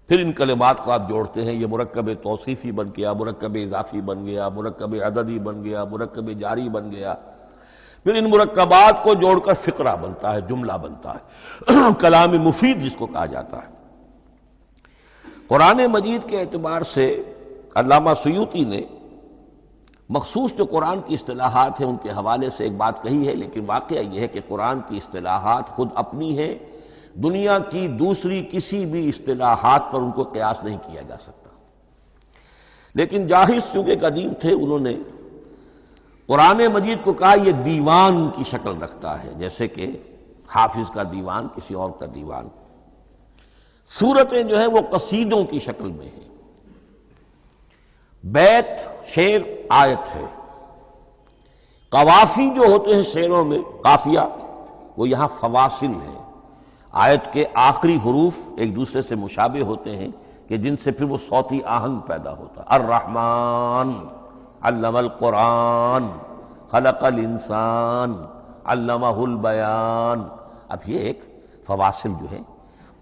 پھر ان کلمات کو آپ جوڑتے ہیں، یہ مرکب توصیفی بن گیا، مرکب اضافی بن گیا، مرکب عددی بن گیا، مرکب جاری بن گیا۔ پھر ان مرکبات کو جوڑ کر فقرہ بنتا ہے، جملہ بنتا ہے، کلام مفید جس کو کہا جاتا ہے۔ قرآن مجید کے اعتبار سے علامہ سیوطی نے مخصوص جو قرآن کی اصطلاحات ہیں ان کے حوالے سے ایک بات کہی ہے، لیکن واقعہ یہ ہے کہ قرآن کی اصطلاحات خود اپنی ہیں، دنیا کی دوسری کسی بھی اصطلاحات پر ان کو قیاس نہیں کیا جا سکتا۔ لیکن جاہز چونکہ ایک ادیب تھے، انہوں نے قرآن مجید کو کہا یہ دیوان کی شکل رکھتا ہے، جیسے کہ حافظ کا دیوان کسی اور کا دیوان۔ سورتیں جو ہیں وہ قصیدوں کی شکل میں ہیں، بیت شعر آیت ہے، قوافی جو ہوتے ہیں شعروں میں قافیہ، وہ یہاں فواصل ہیں، آیت کے آخری حروف ایک دوسرے سے مشابہ ہوتے ہیں کہ جن سے پھر وہ صوتی آہنگ پیدا ہوتا ہے۔ الرحمن علم القرآن خلق الانسان علمہ البیان۔ اب یہ ایک فواصل جو ہے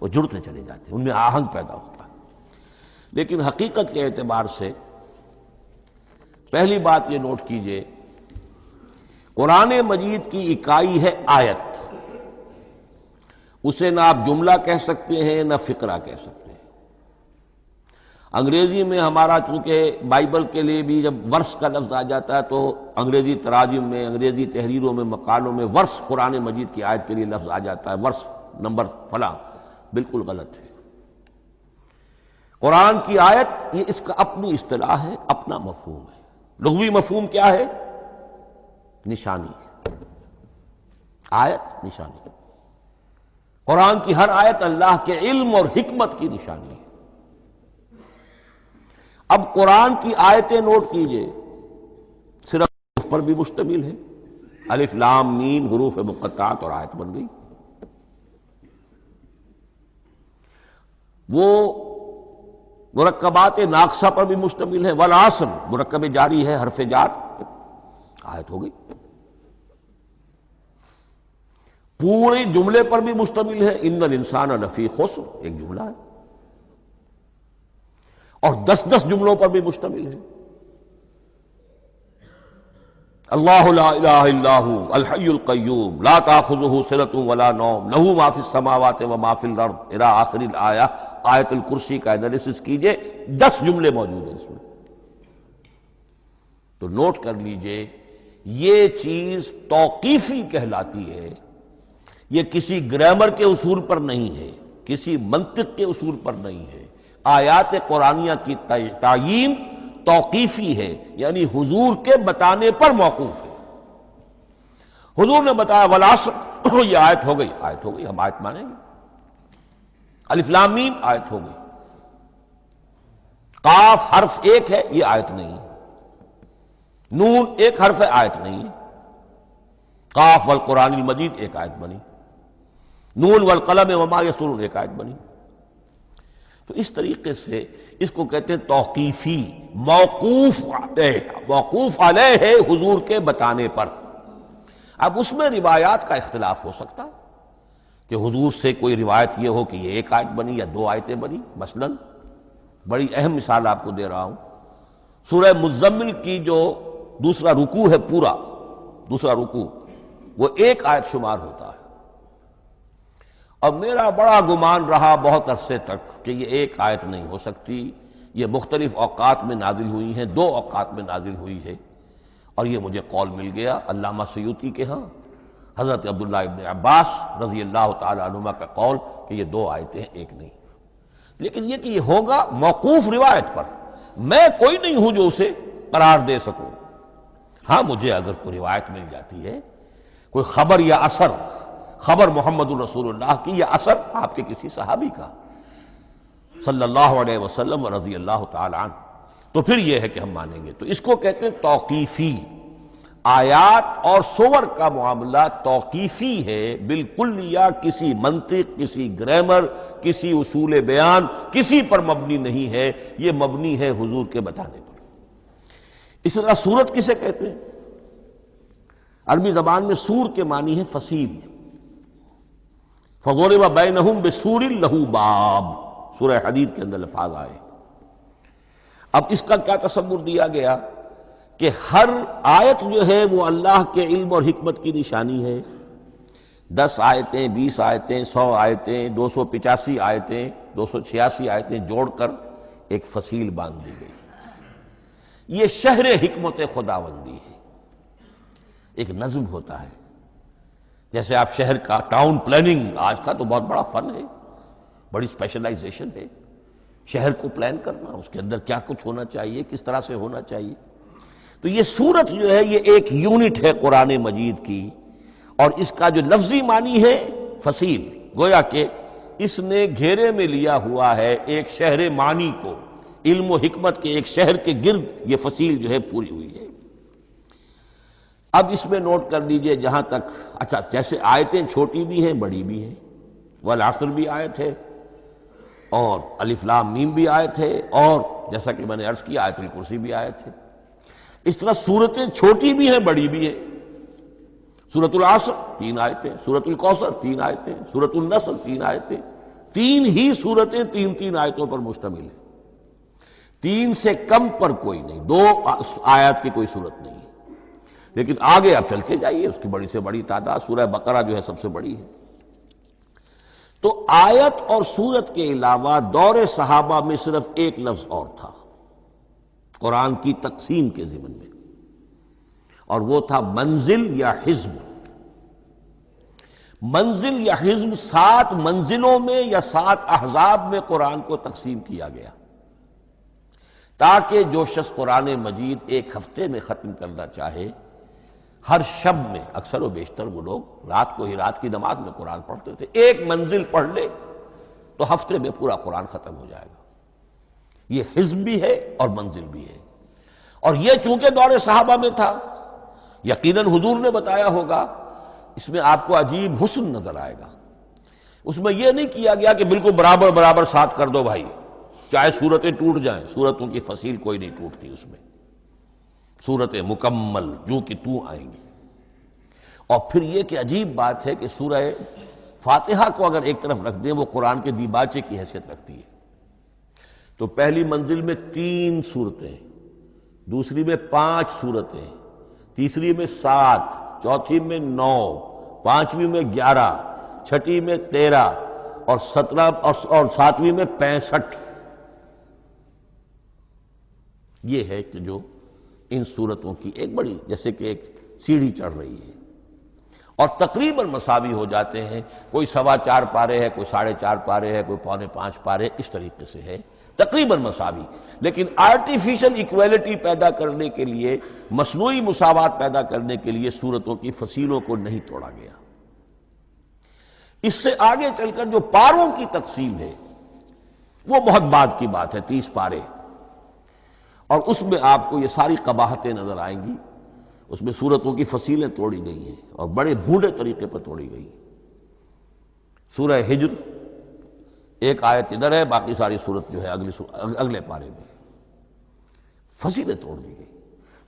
وہ جڑتے چلے جاتے ہیں، ان میں آہنگ پیدا ہوتا ہے۔ لیکن حقیقت کے اعتبار سے پہلی بات یہ نوٹ کیجئے، قرآن مجید کی اکائی ہے آیت، اسے نہ آپ جملہ کہہ سکتے ہیں نہ فقرہ کہہ سکتے ہیں۔ انگریزی میں ہمارا چونکہ بائبل کے لیے بھی جب ورس کا لفظ آ جاتا ہے تو انگریزی تراجم میں، انگریزی تحریروں میں، مقالوں میں ورس قرآن مجید کی آیت کے لیے لفظ آ جاتا ہے، ورس نمبر فلاں، بالکل غلط ہے۔ قرآن کی آیت یہ اس کا اپنی اصطلاح ہے، اپنا مفہوم ہے۔ لغوی مفہوم کیا ہے؟ نشانی، آیت نشانی۔ قرآن کی ہر آیت اللہ کے علم اور حکمت کی نشانی ہے۔ اب قرآن کی آیتیں نوٹ کیجئے، صرف حروف پر بھی مشتمل ہے، الف لام میم حروف مقطعات اور آیت بن گئی۔ وہ مرکبات ناقصہ پر بھی مشتمل ہے، والعصر مرکب جاری ہے، حرف جار، آیت ہو گئی۔ پورے جملے پر بھی مشتمل ہے، ان الانسان لفی خسر، ایک جملہ ہے، اور 10 جملوں پر بھی مشتمل ہے۔ اللہ لا الہ الا ھو الحی القیوم لا تاخذہ سنۃ ولا نوم لہ ما فی السماوات وما فی الارض الی آخر الآیہ۔ آیت الکرسی کا انالیسس کیجئے، 10 جملے موجود ہیں اس میں۔ تو نوٹ کر لیجئے، یہ چیز توقیفی کہلاتی ہے، یہ کسی گرامر کے اصول پر نہیں ہے، کسی منطق کے اصول پر نہیں ہے۔ آیات قرآنیہ کی تعیین توقیفی ہے، یعنی حضور کے بتانے پر موقوف ہے۔ حضور نے بتایا والعصر، یہ آیت ہو گئی، آیت ہو گئی، ہم آیت مانیں گے۔ الف لام میم آیت ہو گئی۔ قاف حرف ایک ہے، یہ آیت نہیں ہے۔ نون ایک حرف ہے، آیت نہیں ہے۔ قاف والقرآن المجید ایک آیت بنی، نون والقلم وما یسطرون ایک آیت بنی۔ تو اس طریقے سے اس کو کہتے ہیں توقیفی، موقوف علیہ ہے حضور کے بتانے پر۔ اب اس میں روایات کا اختلاف ہو سکتا ہے کہ حضور سے کوئی روایت یہ ہو کہ یہ ایک آیت بنی یا 2 آیتیں بنی۔ مثلا بڑی اہم مثال آپ کو دے رہا ہوں، سورہ مزمل کی جو دوسرا رکوع ہے، پورا دوسرا رکوع، وہ 1 آیت شمار ہوتا ہے، اور میرا بڑا گمان رہا بہت عرصے تک کہ یہ 1 آیت نہیں ہو سکتی، یہ مختلف اوقات میں نازل ہوئی ہیں، 2 اوقات میں نازل ہوئی ہے، اور یہ مجھے قول مل گیا علامہ سیوطی کے ہاں، حضرت عبداللہ ابن عباس رضی اللہ تعالی عنہما کا قول کہ یہ 2 آیتیں ہیں، 1 نہیں۔ لیکن یہ کہ یہ ہوگا موقوف روایت پر، میں کوئی نہیں ہوں جو اسے قرار دے سکوں۔ ہاں مجھے اگر کوئی روایت مل جاتی ہے، کوئی خبر یا اثر، خبر محمد الرسول اللہ کی یا اثر آپ کے کسی صحابی کا صلی اللہ علیہ وسلم و رضی اللہ تعالی عنہ، تو پھر یہ ہے کہ ہم مانیں گے۔ تو اس کو کہتے ہیں توقیفی۔ آیات اور سور کا معاملہ توقیفی ہے بالکل، یا کسی منطق، کسی گرامر، کسی اصول بیان، کسی پر مبنی نہیں ہے، یہ مبنی ہے حضور کے بتانے پر۔ اس طرح سورت کسے کہتے ہیں؟ عربی زبان میں سور کے معنی ہے فصیل۔ فَضُرِبَ بَيْنَهُمْ بِسُورٍ لَهُ بَابٌ، سورہ حدید کے اندر الفاظ آئے۔ اب اس کا کیا تصور دیا گیا کہ ہر آیت جو ہے وہ اللہ کے علم اور حکمت کی نشانی ہے۔ 10 آیتیں، 20 آیتیں، 100 آیتیں، 285 آیتیں، 286 آیتیں جوڑ کر ایک فصیل باندھ دی گئی۔ یہ شہر حکمت خداوندی ہے، ایک نظم ہوتا ہے۔ جیسے آپ شہر کا ٹاؤن پلاننگ آج کا تو بہت بڑا فن ہے، بڑی اسپیشلائزیشن ہے، شہر کو پلان کرنا، اس کے اندر کیا کچھ ہونا چاہیے، کس طرح سے ہونا چاہیے۔ تو یہ سورت جو ہے یہ ایک یونٹ ہے قرآن مجید کی، اور اس کا جو لفظی معنی ہے فصیل، گویا کہ اس نے گھیرے میں لیا ہوا ہے ایک شہر معنی کو، علم و حکمت کے ایک شہر کے گرد یہ فصیل جو ہے پوری ہوئی ہے۔ اب اس میں نوٹ کر لیجئے جہاں تک، اچھا جیسے آیتیں چھوٹی بھی ہیں بڑی بھی ہیں، والعصر بھی آیت ہے اور الف لام میم بھی آیت ہے، اور جیسا کہ میں نے عرض کیا آیت الکرسی بھی آیت ہے۔ اس طرح سورتیں چھوٹی بھی ہیں بڑی بھی ہیں۔ سورۃ العصر 3 آیتیں، سورۃ الکوثر 3 آیتیں، سورۃ النصر 3 آیتیں، 3 ہی سورتیں 3 آیتوں پر مشتمل ہیں۔ 3 سے کم پر کوئی نہیں، 2 آیات کی کوئی صورت نہیں ہے۔ لیکن آگے آپ چلتے جائیے، اس کی بڑی سے بڑی تعداد سورہ بقرہ جو ہے سب سے بڑی ہے۔ تو آیت اور سورت کے علاوہ دور صحابہ میں صرف ایک لفظ اور تھا قرآن کی تقسیم کے ضمن میں، اور وہ تھا منزل یا حزب۔ منزل یا حزب 7 منزلوں میں یا 7 احزاب میں قرآن کو تقسیم کیا گیا، تاکہ جو شخص قرآن مجید ایک ہفتے میں ختم کرنا چاہے، ہر شب میں، اکثر و بیشتر وہ لوگ رات کو ہی رات کی نماز میں قرآن پڑھتے تھے، ایک منزل پڑھ لے تو ہفتے میں پورا قرآن ختم ہو جائے گا۔ یہ حزب بھی ہے اور منزل بھی ہے، اور یہ چونکہ دور صحابہ میں تھا، یقیناً حضور نے بتایا ہوگا، اس میں آپ کو عجیب حسن نظر آئے گا۔ اس میں یہ نہیں کیا گیا کہ بالکل برابر برابر 7 کر دو بھائی، چاہے صورتیں ٹوٹ جائیں، صورتوں کی فصیل کوئی نہیں ٹوٹتی، اس میں صورتیں مکمل جو کہ تو آئیں گی۔ اور پھر یہ کہ عجیب بات ہے کہ سورہ فاتحہ کو اگر ایک طرف رکھ دیں، وہ قرآن کے دیباچے کی حیثیت رکھتی ہے، تو پہلی منزل میں 3 صورتیں، دوسری میں 5 صورتیں، تیسری میں 7، چوتھی میں 9، پانچویں میں 11، چھٹی میں 13 اور 17 اور 7ویں میں 65۔ یہ ہے کہ جو ان صورتوں کی ایک بڑی جیسے کہ ایک سیڑھی چڑھ رہی ہے، اور تقریباً مساوی ہو جاتے ہیں، کوئی 4.25 پارے ہے، کوئی 4.5 پارے ہے، کوئی 4.25 پارے، اس طریقے سے ہے، تقریباً مساوی۔ لیکن آرٹیفیشل ایکویلٹی پیدا کرنے کے لیے، مصنوعی مساوات پیدا کرنے کے لیے صورتوں کی فصیلوں کو نہیں توڑا گیا۔ اس سے آگے چل کر جو پاروں کی تقسیم ہے وہ بہت بعد کی بات ہے، 30 پارے، اور اس میں آپ کو یہ ساری قباحتیں نظر آئیں گی۔ اس میں صورتوں کی فصیلیں توڑی گئی ہیں اور بڑے بھونڈے طریقے پر توڑی گئی۔ سورہ ہجر ایک آیت ادھر ہے، باقی ساری صورت جو ہے اگلے پارے میں فصیلیں توڑ دی گئی۔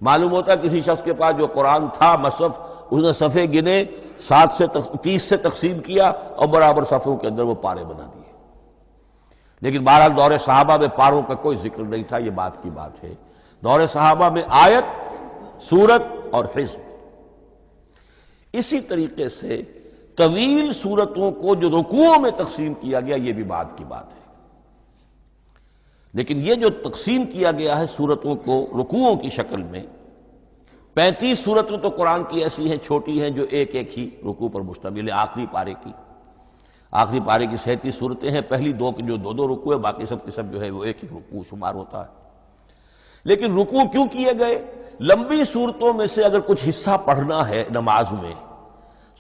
معلوم ہوتا ہے کسی شخص کے پاس جو قرآن تھا مصحف، اس نے صفحے گنے، 7 سے 30 سے تقسیم کیا اور برابر صفحوں کے اندر وہ پارے بنا دیے۔ لیکن بہرحال دور صحابہ میں پاروں کا کوئی ذکر نہیں تھا، یہ بات کی بات ہے۔ دور صحابہ میں آیت، سورت اور حزب۔ اسی طریقے سے طویل سورتوں کو جو رکوعوں میں تقسیم کیا گیا، یہ بھی بات کی بات ہے۔ لیکن یہ جو تقسیم کیا گیا ہے سورتوں کو رکوعوں کی شکل میں، 35 صورتیں تو قرآن کی ایسی ہیں چھوٹی ہیں جو ایک ایک ہی رکوع پر مشتمل ہے۔ آخری پارے کی 37 صورتیں ہیں، پہلی 2 کی جو 2 رکوع ہے، باقی سب کے سب جو ہے وہ ایک رکوع شمار ہوتا ہے۔ لیکن رکوع کیوں کیے گئے؟ لمبی صورتوں میں سے اگر کچھ حصہ پڑھنا ہے نماز میں،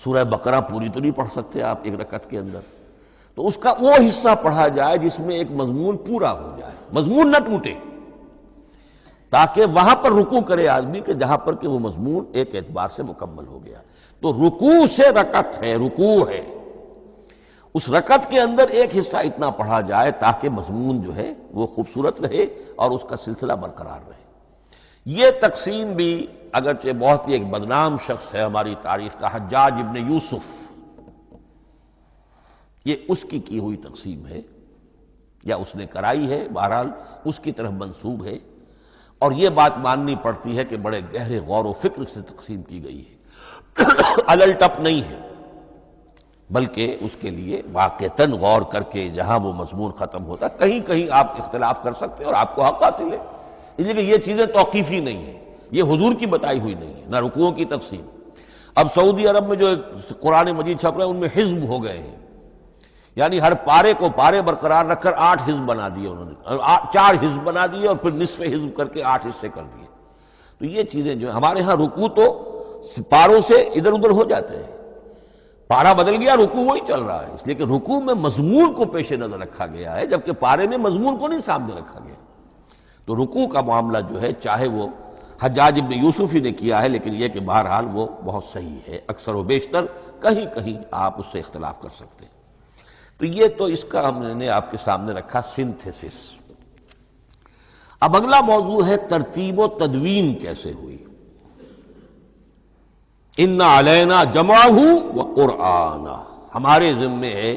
سورہ بقرہ پوری تو نہیں پڑھ سکتے آپ ایک رکعت کے اندر، تو اس کا وہ حصہ پڑھا جائے جس میں ایک مضمون پورا ہو جائے، مضمون نہ ٹوٹے، تاکہ وہاں پر رکوع کرے آدمی کہ جہاں پر کہ وہ مضمون ایک اعتبار سے مکمل ہو گیا۔ تو رکوع سے رکعت ہے، رکوع ہے، اس رکعت کے اندر ایک حصہ اتنا پڑھا جائے تاکہ مضمون جو ہے وہ خوبصورت رہے اور اس کا سلسلہ برقرار رہے۔ یہ تقسیم بھی اگرچہ بہت ہی ایک بدنام شخص ہے ہماری تاریخ کا، حجاج ابن یوسف، یہ اس کی ہوئی تقسیم ہے یا اس نے کرائی ہے، بہرحال اس کی طرف منسوب ہے، اور یہ بات ماننی پڑتی ہے کہ بڑے گہرے غور و فکر سے تقسیم کی گئی ہے، الل ٹپ نہیں ہے، بلکہ اس کے لیے واقعتاً غور کر کے جہاں وہ مضمون ختم ہوتا ہے، کہیں کہیں آپ اختلاف کر سکتے ہیں اور آپ کو حق حاصل ہے، اس لیے کہ یہ چیزیں توقیفی نہیں ہیں، یہ حضور کی بتائی ہوئی نہیں ہے، نہ رکوعوں کی تقسیم۔ اب سعودی عرب میں جو قرآن مجید چھپ رہے ہیں ان میں حزب ہو گئے ہیں، یعنی ہر پارے کو پارے برقرار رکھ کر 8 حزب بنا دیے انہوں نے، 4 حزب بنا دیے اور پھر نصف حزب کر کے 8 حصے کر دیے۔ تو یہ چیزیں جو ہمارے ہاں رکوع تو پاروں سے ادھر ادھر ہو جاتے ہیں، پارا بدل گیا رکوع وہی چل رہا ہے، اس لیے کہ رکوع میں مضمون کو پیش نظر رکھا گیا ہے، جبکہ پارے میں مضمون کو نہیں سامنے رکھا گیا۔ تو رکوع کا معاملہ جو ہے چاہے وہ حجاج ابن یوسف ہی نے کیا ہے، لیکن یہ کہ بہرحال وہ بہت صحیح ہے، اکثر و بیشتر کہیں کہیں آپ اس سے اختلاف کر سکتے ہیں۔ تو یہ تو اس کا ہم نے آپ کے سامنے رکھا سنتھیسس۔ اب اگلا موضوع ہے ترتیب و تدوین کیسے ہوئی۔ ان علینا جمعہ و قرآنہ، ہمارے ذمے ہے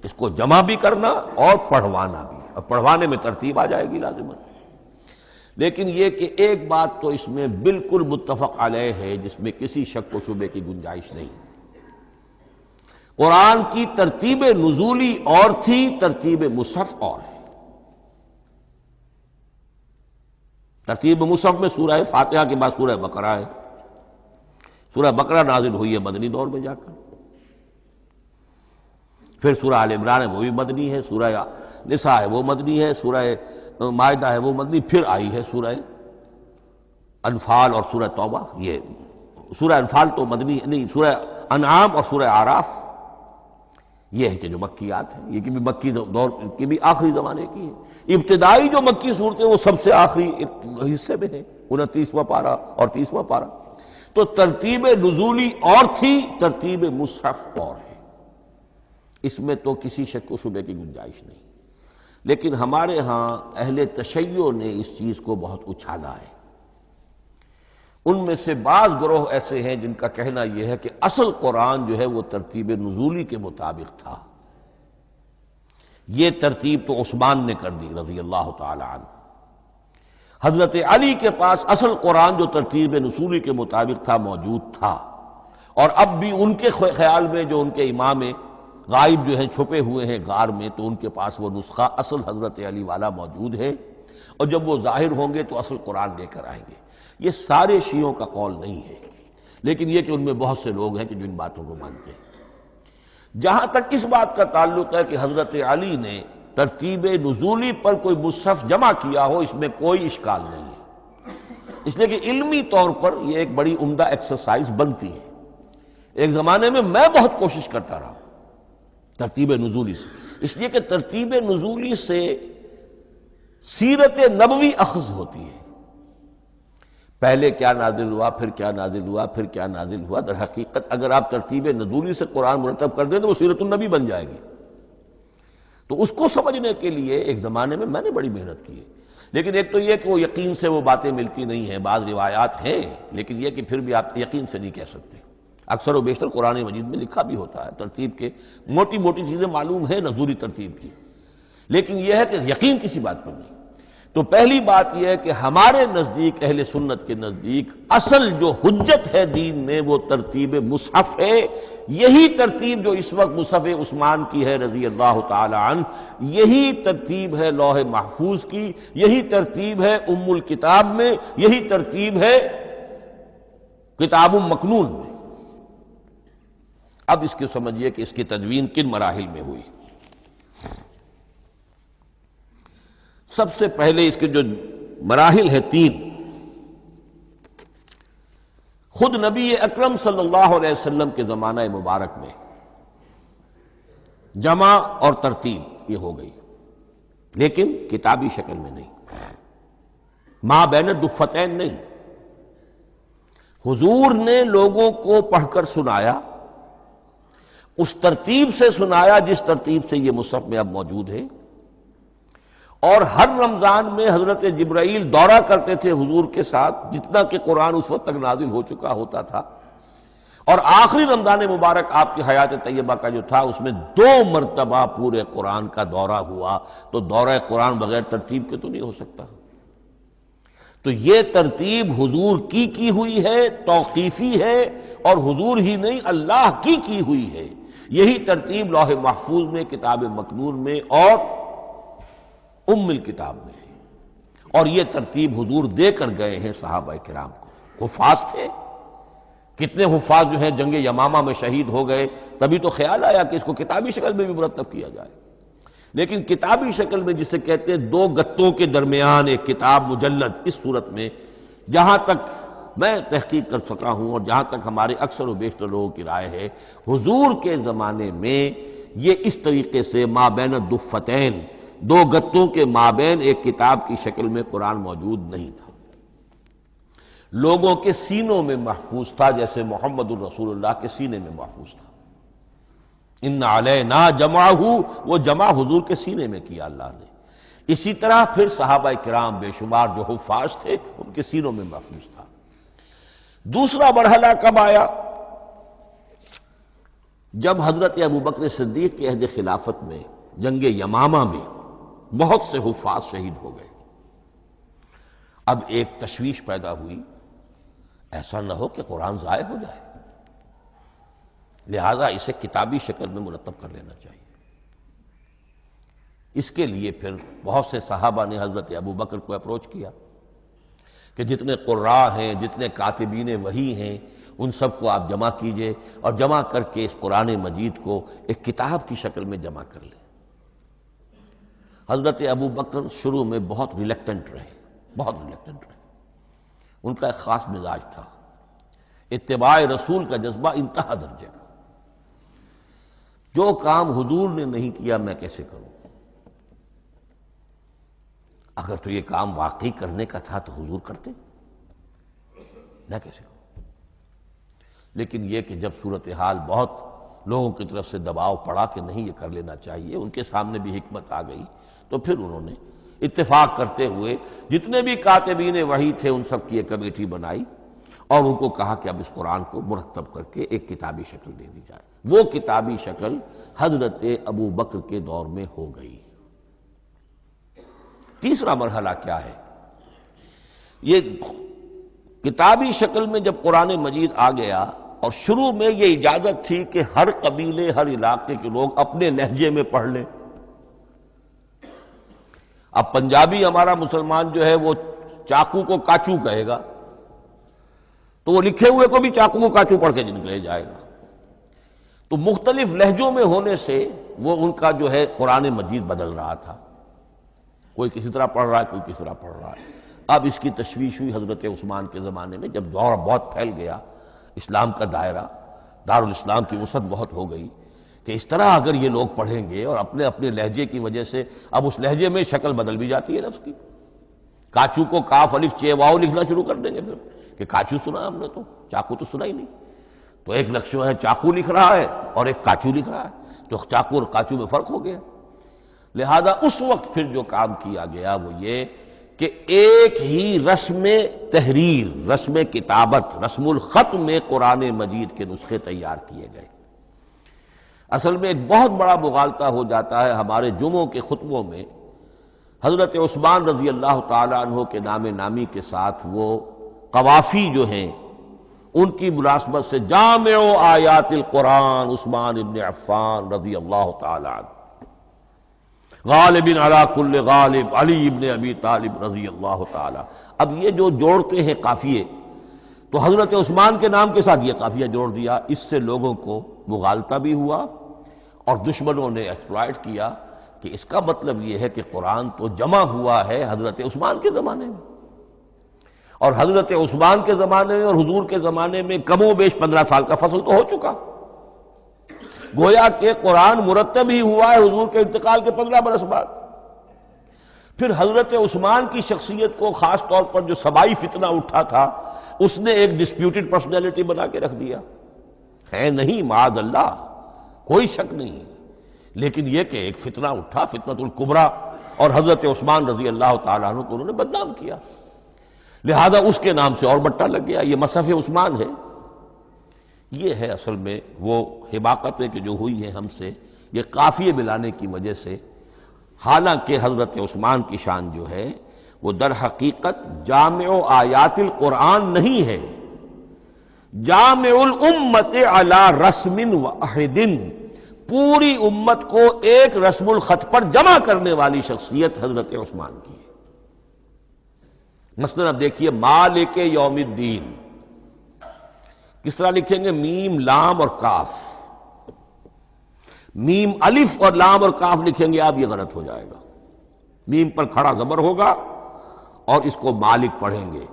اس کو جمع بھی کرنا اور پڑھوانا بھی، اور پڑھوانے میں ترتیب آ جائے گی لازماً۔ لیکن یہ کہ ایک بات تو اس میں بالکل متفق علیہ ہے جس میں کسی شک و شبے کی گنجائش نہیں، قرآن کی ترتیب نزولی اور تھی، ترتیب مصحف اور ہے۔ ترتیب مصحف میں سورہ فاتحہ کے بعد سورہ بقرہ ہے، سورہ بقرہ نازل ہوئی ہے مدنی دور میں جا کر، پھر سورہ آل عمران ہے وہ بھی مدنی ہے، سورہ نساء ہے وہ مدنی ہے، سورہ مائدہ ہے وہ مدنی، پھر آئی ہے سورہ انفال اور سورہ توبہ۔ یہ سورہ انفال تو مدنی نہیں، سورہ انعام اور سورہ اعراف یہ ہے کہ جو مکیات ہیں، یہ کہ بھی مکی دور کی بھی آخری زمانے کی ہے۔ ابتدائی جو مکی صورتیں وہ سب سے آخری حصے میں ہیں، 29واں پارہ اور 30واں پارہ۔ تو ترتیب نزولی اور تھی، ترتیب مصحف اور ہے، اس میں تو کسی شک و شبے کی گنجائش نہیں۔ لیکن ہمارے ہاں اہل تشیع نے اس چیز کو بہت اچھالا ہے۔ ان میں سے بعض گروہ ایسے ہیں جن کا کہنا یہ ہے کہ اصل قرآن جو ہے وہ ترتیب نزولی کے مطابق تھا، یہ ترتیب تو عثمان نے کر دی رضی اللہ تعالی عنہ۔ حضرت علی کے پاس اصل قرآن جو ترتیب نزولی کے مطابق تھا موجود تھا، اور اب بھی ان کے خیال میں جو ان کے امام غائب جو ہیں چھپے ہوئے ہیں غار میں، تو ان کے پاس وہ نسخہ اصل حضرت علی والا موجود ہے، اور جب وہ ظاہر ہوں گے تو اصل قرآن لے کر آئیں گے۔ یہ سارے شیعوں کا قول نہیں ہے، لیکن یہ کہ ان میں بہت سے لوگ ہیں کہ جو ان باتوں کو مانتے ہیں۔ جہاں تک اس بات کا تعلق ہے کہ حضرت علی نے ترتیب نزولی پر کوئی مصحف جمع کیا ہو، اس میں کوئی اشکال نہیں ہے، اس لیے کہ علمی طور پر یہ ایک بڑی عمدہ ایکسرسائز بنتی ہے۔ ایک زمانے میں میں بہت کوشش کرتا رہا ترتیب نزولی سے، اس لیے کہ ترتیب نزولی سے سیرت نبوی اخذ ہوتی ہے، پہلے کیا نازل ہوا، پھر کیا نازل ہوا، پھر کیا نازل ہوا۔ در حقیقت اگر آپ ترتیب نزولی سے قرآن مرتب کر دیں تو وہ سیرت النبی بن جائے گی۔ تو اس کو سمجھنے کے لیے ایک زمانے میں نے بڑی محنت کی ہے، لیکن ایک تو یہ کہ وہ یقین سے وہ باتیں ملتی نہیں ہیں، بعض روایات ہیں، لیکن یہ کہ پھر بھی آپ یقین سے نہیں کہہ سکتے۔ اکثر و بیشتر قرآن مجید میں لکھا بھی ہوتا ہے، ترتیب کے موٹی موٹی چیزیں معلوم ہیں نزولی ترتیب کی، لیکن یہ ہے کہ یقین کسی بات پر نہیں۔ تو پہلی بات یہ ہے کہ ہمارے نزدیک، اہل سنت کے نزدیک، اصل جو حجت ہے دین میں وہ ترتیب مصحف ہے۔ یہی ترتیب جو اس وقت مصحف عثمان کی ہے رضی اللہ تعالی عنہ، یہی ترتیب ہے لوح محفوظ کی، یہی ترتیب ہے ام الکتاب میں، یہی ترتیب ہے کتاب مکنون میں۔ اب اس کے سمجھیے کہ اس کی تدوین کن مراحل میں ہوئی۔ سب سے پہلے اس کے جو مراحل ہیں 3، خود نبی اکرم صلی اللہ علیہ وسلم کے زمانہ مبارک میں جمع اور ترتیب یہ ہو گئی، لیکن کتابی شکل میں نہیں، ما بین الدفتین نہیں۔ حضور نے لوگوں کو پڑھ کر سنایا، اس ترتیب سے سنایا جس ترتیب سے یہ مصحف میں اب موجود ہے، اور ہر رمضان میں حضرت جبرائیل دورہ کرتے تھے حضور کے ساتھ، جتنا کہ قرآن اس وقت تک نازل ہو چکا ہوتا تھا، اور آخری رمضان مبارک آپ کی حیات طیبہ کا جو تھا اس میں 2 مرتبہ پورے قرآن کا دورہ ہوا۔ تو دورہ قرآن بغیر ترتیب کے تو نہیں ہو سکتا۔ تو یہ ترتیب حضور کی ہوئی ہے، توقیفی ہے، اور حضور ہی نہیں اللہ کی ہوئی ہے۔ یہی ترتیب لوح محفوظ میں، کتاب مکنون میں اور ام الکتاب میں ہے، اور یہ ترتیب حضور دے کر گئے ہیں صحابہ کرام کو۔ حفاظ تھے، کتنے حفاظ جو ہیں جنگ یمامہ میں شہید ہو گئے، تبھی تو خیال آیا کہ اس کو کتابی شکل میں بھی مرتب کیا جائے۔ لیکن کتابی شکل میں جسے کہتے ہیں 2 گتوں کے درمیان ایک کتاب مجلد، اس صورت میں جہاں تک میں تحقیق کر سکا ہوں اور جہاں تک ہمارے اکثر و بیشتر لوگوں کی رائے ہے، حضور کے زمانے میں یہ اس طریقے سے ما بین الدفتین، دو گتوں کے مابین ایک کتاب کی شکل میں قرآن موجود نہیں تھا، لوگوں کے سینوں میں محفوظ تھا، جیسے محمد الرسول اللہ کے سینے میں محفوظ تھا۔ ان علینا جمعہ، وہ جمع حضور کے سینے میں کیا اللہ نے۔ اسی طرح پھر صحابہ کرام بے شمار جو حفاظ تھے ان کے سینوں میں محفوظ تھا۔ دوسرا مرحلہ کب آیا؟ جب حضرت ابوبکر صدیق کے عہد خلافت میں جنگ یمامہ میں بہت سے حفاظ شہید ہو گئے۔ اب ایک تشویش پیدا ہوئی، ایسا نہ ہو کہ قرآن ضائع ہو جائے، لہذا اسے کتابی شکل میں مرتب کر لینا چاہیے۔ اس کے لیے پھر بہت سے صحابہ نے حضرت ابوبکر کو اپروچ کیا کہ جتنے قراء ہیں، جتنے کاتبین وحی ہیں، ان سب کو آپ جمع کیجئے اور جمع کر کے اس قرآن مجید کو ایک کتاب کی شکل میں جمع کر لیں۔ حضرت ابوبکر شروع میں بہت ریلیکٹنٹ رہے، ان کا ایک خاص مزاج تھا، اتباع رسول کا جذبہ انتہا درجے کا۔ جو کام حضور نے نہیں کیا میں کیسے کروں؟ اگر تو یہ کام واقعی کرنے کا تھا تو حضور کرتے، میں کیسے کروں؟ لیکن یہ کہ جب صورتحال بہت لوگوں کی طرف سے دباؤ پڑا کہ نہیں یہ کر لینا چاہیے، ان کے سامنے بھی حکمت آ گئی، تو پھر انہوں نے اتفاق کرتے ہوئے جتنے بھی کاتبین وحی تھے ان سب کی ایک کمیٹی بنائی اور ان کو کہا کہ اب اس قرآن کو مرتب کر کے ایک کتابی شکل دے دی جائے۔ وہ کتابی شکل حضرت ابوبکر کے دور میں ہو گئی۔ تیسرا مرحلہ کیا ہے؟ یہ کتابی شکل میں جب قرآن مجید آ گیا اور شروع میں یہ اجازت تھی کہ ہر قبیلے، ہر علاقے کے لوگ اپنے لہجے میں پڑھ لیں۔ اب پنجابی ہمارا مسلمان جو ہے وہ چاقو کو کاچو کہے گا تو وہ لکھے ہوئے کو بھی چاقو کو کاچو پڑھ کے نکلے جائے گا۔ تو مختلف لہجوں میں ہونے سے وہ ان کا جو ہے قرآن مجید بدل رہا تھا، کوئی کسی طرح پڑھ رہا ہے، کوئی کسی طرح پڑھ رہا ہے۔ اب اس کی تشویش ہوئی حضرت عثمان کے زمانے میں، جب دور بہت پھیل گیا، اسلام کا دائرہ، دارالاسلام کی وسعت بہت ہو گئی کہ اس طرح اگر یہ لوگ پڑھیں گے اور اپنے اپنے لہجے کی وجہ سے اب اس لہجے میں شکل بدل بھی جاتی ہے لفظ کی۔ کاچو کو کاف الف چے واو لکھنا شروع کر دیں گے پھر کہ کاچو سنا ہم نے، تو چاقو تو سنا ہی نہیں۔ تو ایک لکشو ہے چاقو لکھ رہا ہے اور ایک کاچو لکھ رہا ہے، تو چاقو اور کاچو میں فرق ہو گیا۔ لہذا اس وقت پھر جو کام کیا گیا وہ یہ کہ ایک ہی رسم تحریر، رسم کتابت، رسم الخط میں قرآن مجید کے نسخے تیار کیے گئے۔ اصل میں ایک بہت بڑا مغالطہ ہو جاتا ہے ہمارے جمعوں کے خطبوں میں، حضرت عثمان رضی اللہ تعالی عنہ کے نام نامی کے ساتھ وہ قوافی جو ہیں ان کی مناسبت سے جامع آیات القرآن عثمان ابن عفان رضی اللہ تعالی عنہ، غالب علی کل غالب علی ابن ابی طالب رضی اللہ تعالی۔ اب یہ جو جوڑتے ہیں قافیے، تو حضرت عثمان کے نام کے ساتھ یہ قافیہ جوڑ دیا، اس سے لوگوں کو مغالطہ بھی ہوا اور دشمنوں نے ایکسپلائٹ کیا کہ اس کا مطلب یہ ہے کہ قرآن تو جمع ہوا ہے حضرت عثمان کے زمانے میں، اور حضرت عثمان کے زمانے میں اور حضور کے زمانے میں کم و بیش 15 سال کا فصل تو ہو چکا، گویا کہ قرآن مرتب ہی ہوا ہے حضور کے انتقال کے 15 برس بعد۔ پھر حضرت عثمان کی شخصیت کو خاص طور پر جو سبائی فتنہ اٹھا تھا اس نے ایک ڈسپیوٹڈ پرسنالٹی بنا کے رکھ دیا ہے، نہیں معاذ اللہ، کوئی شک نہیں، لیکن یہ کہ ایک فتنہ اٹھا، فتنۃ الکبریٰ، اور حضرت عثمان رضی اللہ تعالیٰ عنہ کو انہوں نے بدنام کیا، لہذا اس کے نام سے اور بٹا لگ گیا، یہ مصحف عثمان ہے۔ یہ ہے اصل میں وہ حماقتیں کہ جو ہوئی ہیں ہم سے، یہ قافیے ملانے کی وجہ سے، حالانکہ حضرت عثمان کی شان جو ہے وہ در حقیقت جامع آیات القرآن نہیں ہے، جامع الامت علی رسم واحد، پوری امت کو ایک رسم الخط پر جمع کرنے والی شخصیت حضرت عثمان کی ہے۔ مثلا اب دیکھیے مالک یوم الدین کس طرح لکھیں گے؟ میم لام اور کاف، میم الف اور لام اور کاف لکھیں گے آپ، یہ غلط ہو جائے گا، میم پر کھڑا زبر ہوگا اور اس کو مالک پڑھیں گے،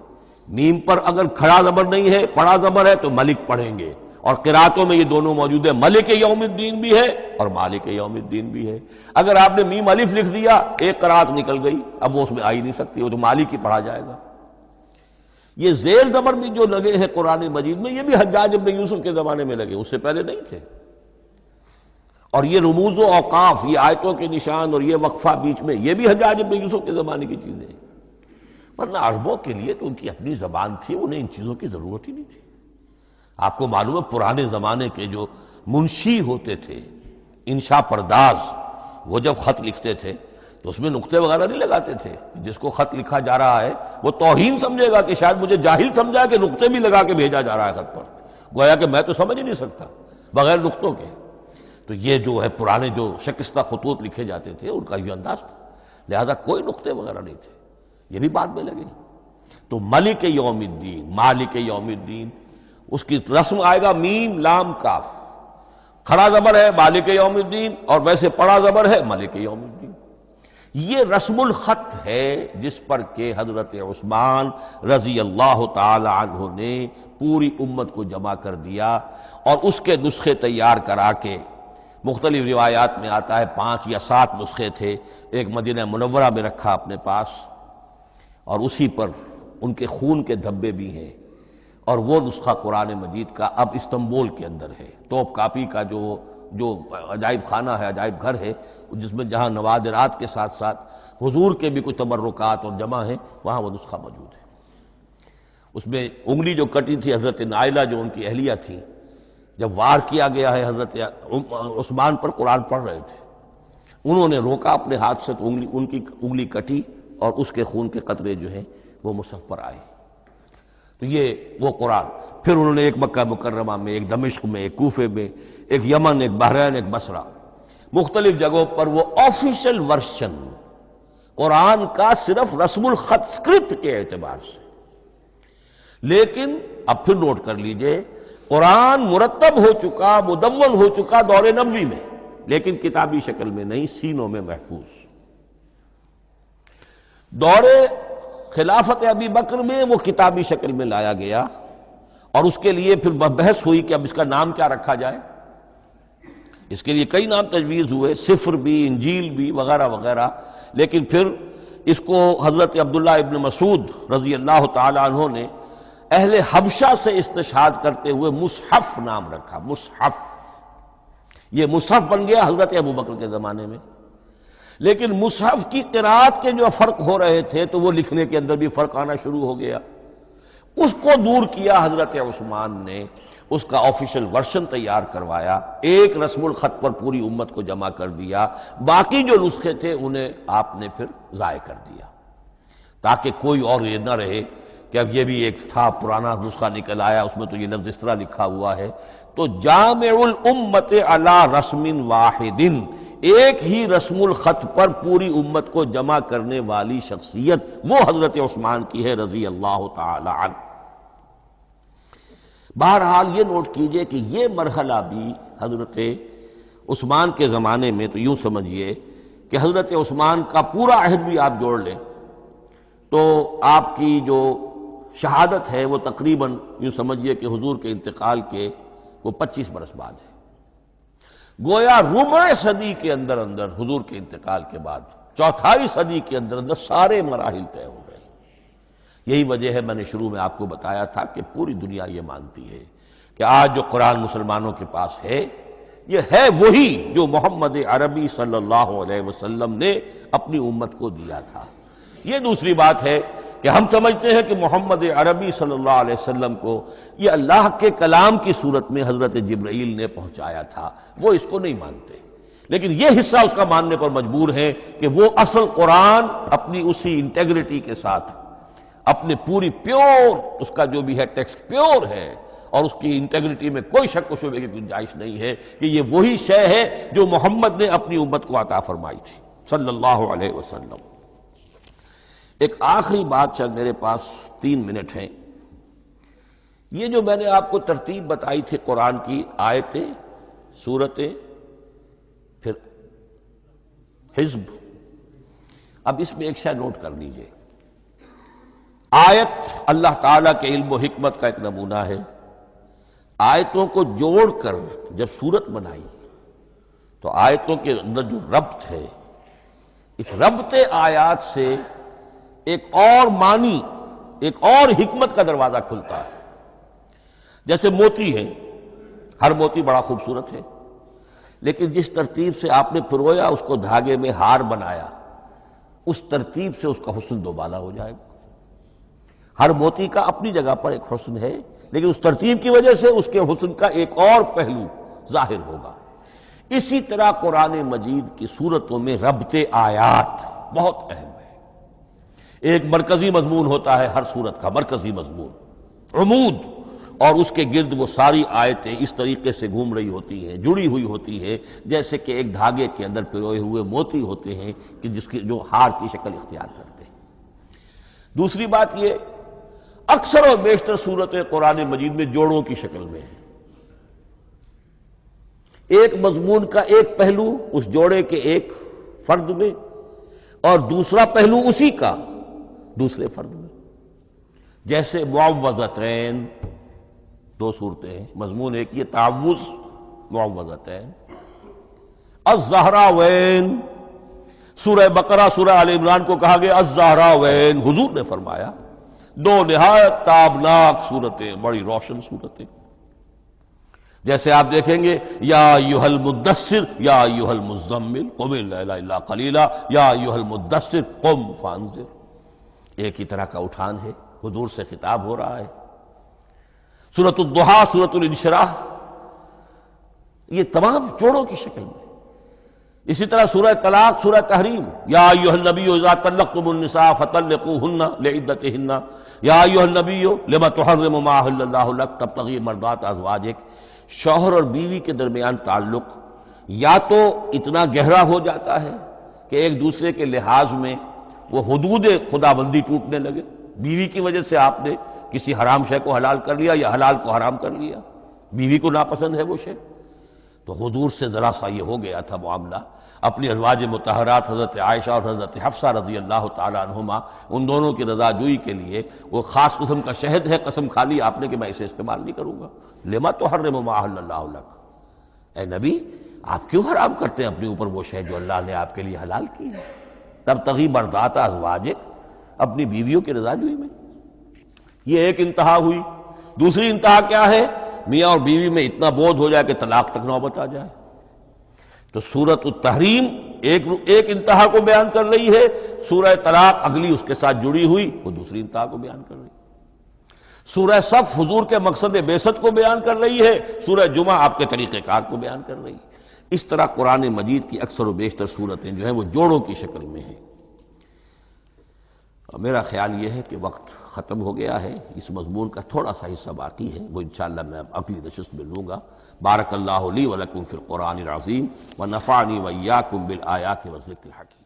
میم پر اگر کھڑا زبر نہیں ہے، پڑا زبر ہے تو ملک پڑھیں گے، اور قراتوں میں یہ دونوں موجود ہے، ملک یوم الدین بھی ہے اور مالک یوم الدین بھی ہے۔ اگر آپ نے میم الف لکھ دیا ایک قرات نکل گئی، اب وہ اس میں آ ہی نہیں سکتی، وہ تو مالک ہی پڑھا جائے گا۔ یہ زیر زبر بھی جو لگے ہیں قرآن مجید میں، یہ بھی حجاج ابن یوسف کے زمانے میں لگے، اس سے پہلے نہیں تھے۔ اور یہ رموز و اوقاف، یہ آیتوں کے نشان اور یہ وقفہ بیچ میں، یہ بھی حجاج ابن یوسف کے زمانے کی چیزیں ہیں۔ ورنہ عربوں کے لیے تو ان کی اپنی زبان تھی، انہیں ان چیزوں کی ضرورت ہی نہیں تھی۔ آپ کو معلوم ہے پرانے زمانے کے جو منشی ہوتے تھے، انشاء پرداز، وہ جب خط لکھتے تھے تو اس میں نقطے وغیرہ نہیں لگاتے تھے۔ جس کو خط لکھا جا رہا ہے وہ توہین سمجھے گا کہ شاید مجھے جاہل سمجھا کہ نقطے بھی لگا کے بھیجا جا رہا ہے خط پر، گویا کہ میں تو سمجھ ہی نہیں سکتا بغیر نقطوں کے۔ تو یہ جو ہے پرانے جو شکستہ خطوط لکھے جاتے تھے ان کا یہ انداز تھا، لہذا کوئی نقطے وغیرہ نہیں تھے، یہ بھی بعد میں لگے۔ تو ملک یوم الدین، مالک یوم الدین، اس کی رسم آئے گا میم لام کاف، کھڑا زبر ہے مالک یوم الدین اور ویسے پڑا زبر ہے ملک یوم الدین۔ یہ رسم الخط ہے جس پر کہ حضرت عثمان رضی اللہ تعالی عنہ نے پوری امت کو جمع کر دیا، اور اس کے نسخے تیار کرا کے، مختلف روایات میں آتا ہے 5 یا 7 نسخے تھے، ایک مدینہ منورہ میں رکھا اپنے پاس، اور اسی پر ان کے خون کے دھبے بھی ہیں، اور وہ نسخہ قرآن مجید کا اب استنبول کے اندر ہے۔ توپ کاپی کا جو عجائب خانہ ہے، عجائب گھر ہے، جس میں جہاں نوادرات کے ساتھ ساتھ حضور کے بھی کچھ تبرکات اور جمع ہیں، وہاں وہ نسخہ موجود ہے۔ اس میں انگلی جو کٹی تھی حضرت نائلہ جو ان کی اہلیہ تھی، جب وار کیا گیا ہے حضرت عثمان پر، قرآن پڑھ رہے تھے، انہوں نے روکا اپنے ہاتھ سے تو ان کی انگلی کٹی اور اس کے خون کے قطرے جو ہیں وہ مصحف پر آئے۔ تو یہ وہ قرآن، پھر انہوں نے ایک مکہ مکرمہ میں، ایک دمشق میں، ایک کوفے میں، ایک یمن، ایک بحرین، ایک بصرہ، مختلف جگہوں پر وہ آفیشل ورشن قرآن کا صرف رسم الخط سکرپٹ کے اعتبار سے۔ لیکن اب پھر نوٹ کر لیجئے، قرآن مرتب ہو چکا، مدون ہو چکا دور نبوی میں، لیکن کتابی شکل میں نہیں، سینوں میں محفوظ۔ دور خلافت ابی بکر میں وہ کتابی شکل میں لایا گیا، اور اس کے لیے پھر بحث ہوئی کہ اب اس کا نام کیا رکھا جائے۔ اس کے لیے کئی نام تجویز ہوئے، سفر بھی، انجیل بھی، وغیرہ وغیرہ، لیکن پھر اس کو حضرت عبداللہ ابن مسعود رضی اللہ تعالی عنہ نے اہل حبشہ سے استشہاد کرتے ہوئے مصحف نام رکھا۔ مصحف، یہ مصحف بن گیا حضرت ابو بکر کے زمانے میں، لیکن مصحف کی قرات کے جو فرق ہو رہے تھے تو وہ لکھنے کے اندر بھی فرق آنا شروع ہو گیا۔ اس کو دور کیا حضرت عثمان نے، اس کا آفیشل ورشن تیار کروایا، ایک رسم الخط پر پوری امت کو جمع کر دیا، باقی جو نسخے تھے انہیں آپ نے پھر ضائع کر دیا، تاکہ کوئی اور یہ نہ رہے کہ اب یہ بھی ایک تھا پرانا نسخہ نکل آیا، اس میں تو یہ لفظ اس طرح لکھا ہوا ہے۔ تو جامع الامت علی رسم واحد، ایک ہی رسم الخط پر پوری امت کو جمع کرنے والی شخصیت وہ حضرت عثمان کی ہے رضی اللہ تعالی عنہ۔ بہرحال یہ نوٹ کیجئے کہ یہ مرحلہ بھی حضرت عثمان کے زمانے میں، تو یوں سمجھیے کہ حضرت عثمان کا پورا عہد بھی آپ جوڑ لیں تو آپ کی جو شہادت ہے وہ تقریباً یوں سمجھیے کہ حضور کے انتقال کے وہ 25 برس بعد ہے، گویا ربع صدی کے اندر اندر حضور کے انتقال کے بعد، چوتھائی صدی کے اندر اندر سارے مراحل طے ہو گئے۔ یہی وجہ ہے میں نے شروع میں آپ کو بتایا تھا کہ پوری دنیا یہ مانتی ہے کہ آج جو قرآن مسلمانوں کے پاس ہے، یہ ہے وہی جو محمد عربی صلی اللہ علیہ وسلم نے اپنی امت کو دیا تھا۔ یہ دوسری بات ہے کہ ہم سمجھتے ہیں کہ محمد عربی صلی اللہ علیہ وسلم کو یہ اللہ کے کلام کی صورت میں حضرت جبرائیل نے پہنچایا تھا، وہ اس کو نہیں مانتے، لیکن یہ حصہ اس کا ماننے پر مجبور ہے کہ وہ اصل قرآن اپنی اسی انٹیگریٹی کے ساتھ، اپنے پوری پیور، اس کا جو بھی ہے ٹیکسٹ پیور ہے، اور اس کی انٹیگریٹی میں کوئی شک و شبے کی گنجائش نہیں ہے کہ یہ وہی شے ہے جو محمد نے اپنی امت کو عطا فرمائی تھی صلی اللہ علیہ وسلم۔ ایک آخری بات، چل میرے پاس 3 منٹ ہیں، یہ جو میں نے آپ کو ترتیب بتائی تھی قرآن کی، آیتیں، سورتیں، پھر حزب، اب اس میں ایک شے نوٹ کر لیجئے۔ آیت اللہ تعالیٰ کے علم و حکمت کا ایک نمونہ ہے، آیتوں کو جوڑ کر جب صورت بنائی تو آیتوں کے اندر جو ربط ہے، اس ربط آیات سے ایک اور معنی، ایک اور حکمت کا دروازہ کھلتا ہے۔ جیسے موتی ہے، ہر موتی بڑا خوبصورت ہے، لیکن جس ترتیب سے آپ نے پرویا، اس کو دھاگے میں ہار بنایا، اس ترتیب سے اس کا حسن دوبالا ہو جائے گا۔ ہر موتی کا اپنی جگہ پر ایک حسن ہے، لیکن اس ترتیب کی وجہ سے اس کے حسن کا ایک اور پہلو ظاہر ہوگا۔ اسی طرح قرآن مجید کی صورتوں میں ربط آیات بہت اہم ہے۔ ایک مرکزی مضمون ہوتا ہے ہر صورت کا، مرکزی مضمون، عمود، اور اس کے گرد وہ ساری آیتیں اس طریقے سے گھوم رہی ہوتی ہیں، جڑی ہوئی ہوتی ہے، جیسے کہ ایک دھاگے کے اندر پروئے ہوئے موتی ہوتے ہیں کہ جس کی جو ہار کی شکل اختیار کرتے ہیں۔ دوسری بات یہ، اکثر و بیشتر صورتیں قرآن مجید میں جوڑوں کی شکل میں ہیں۔ ایک مضمون کا ایک پہلو اس جوڑے کے ایک فرد میں، اور دوسرا پہلو اسی کا دوسرے فرد میں۔ جیسے معوذتین، دو صورتیں ہیں، مضمون ایک یہ تعوذ، معوذتین۔ الزہراوین، سورہ بقرہ سورہ آل عمران کو کہا گیا الزہراوین، حضور نے فرمایا دو نہایت تابناک صورتیں، بڑی روشن صورتیں۔ جیسے آپ دیکھیں گے یا ایھا المدثر یا ایھا المزمل قم اللیل الا قلیلا یا ایھا المدثر قم فانذر، ایک ہی طرح کا اٹھان ہے، حضور سے خطاب ہو رہا ہے۔ سورۃ الضحیٰ، سورۃ الانشراح، یہ تمام جوڑوں کی شکل میں۔ اسی طرح سورہ طلاق، سورہ تحریم، یا ایھا النبی اذا طلقتم النساء فطلقوہن لعدتہن یا ایھا النبی لم تحرم ما احل اللہ لک تبتغی مرضات ازواجک۔ شوہر اور بیوی کے درمیان تعلق یا تو اتنا گہرا ہو جاتا ہے کہ ایک دوسرے کے لحاظ میں وہ حدود خدابندی ٹوٹنے لگے، بیوی کی وجہ سے آپ نے کسی حرام شے کو حلال کر لیا یا حلال کو حرام کر لیا، بیوی کو ناپسند ہے وہ شے، تو حضور سے ذرا سا یہ ہو گیا تھا معاملہ۔ اپنی ازواج مطہرات حضرت عائشہ اور حضرت حفصہ رضی اللہ تعالی عنہما، ان دونوں کی رضا جوئی کے لیے وہ خاص قسم کا شہد ہے، قسم کھا لی آپ نے کہ میں اسے استعمال نہیں کروں گا۔ لما تحرم ما احل اللہ لک، اے نبی آپ کیوں حرام کرتے ہیں اپنے اوپر وہ شے جو اللہ نے آپ کے لیے حلال کی ہے؟ تبتغی مرضات ازواجک، اپنی بیویوں کی رضا جوئی میں۔ یہ ایک انتہا ہوئی۔ دوسری انتہا کیا ہے؟ میاں اور بیوی میں اتنا بودھ ہو جائے کہ طلاق تک نوبت آ جائے، تو سورۃ التحریم ایک انتہا کو بیان کر رہی ہے، سورہ طلاق اگلی اس کے ساتھ جڑی ہوئی وہ دوسری انتہا کو بیان کر رہی ہے۔ سورہ صف حضور کے مقصد بعثت کو بیان کر رہی ہے، سورہ جمعہ آپ کے طریقہ کار کو بیان کر رہی ہے۔ اس طرح قرآن مجید کی اکثر و بیشتر صورتیں جو ہیں وہ جوڑوں کی شکل میں ہیں۔ اور میرا خیال یہ ہے کہ وقت ختم ہو گیا ہے، اس مضمون کا تھوڑا سا حصہ باقی ہے، وہ انشاءاللہ میں اگلی نشست میں لوں گا۔ بارک اللہ لی ولکم فی القرآن العظیم ونفعنی وإیاکم بالآیات والذکر الحکیم۔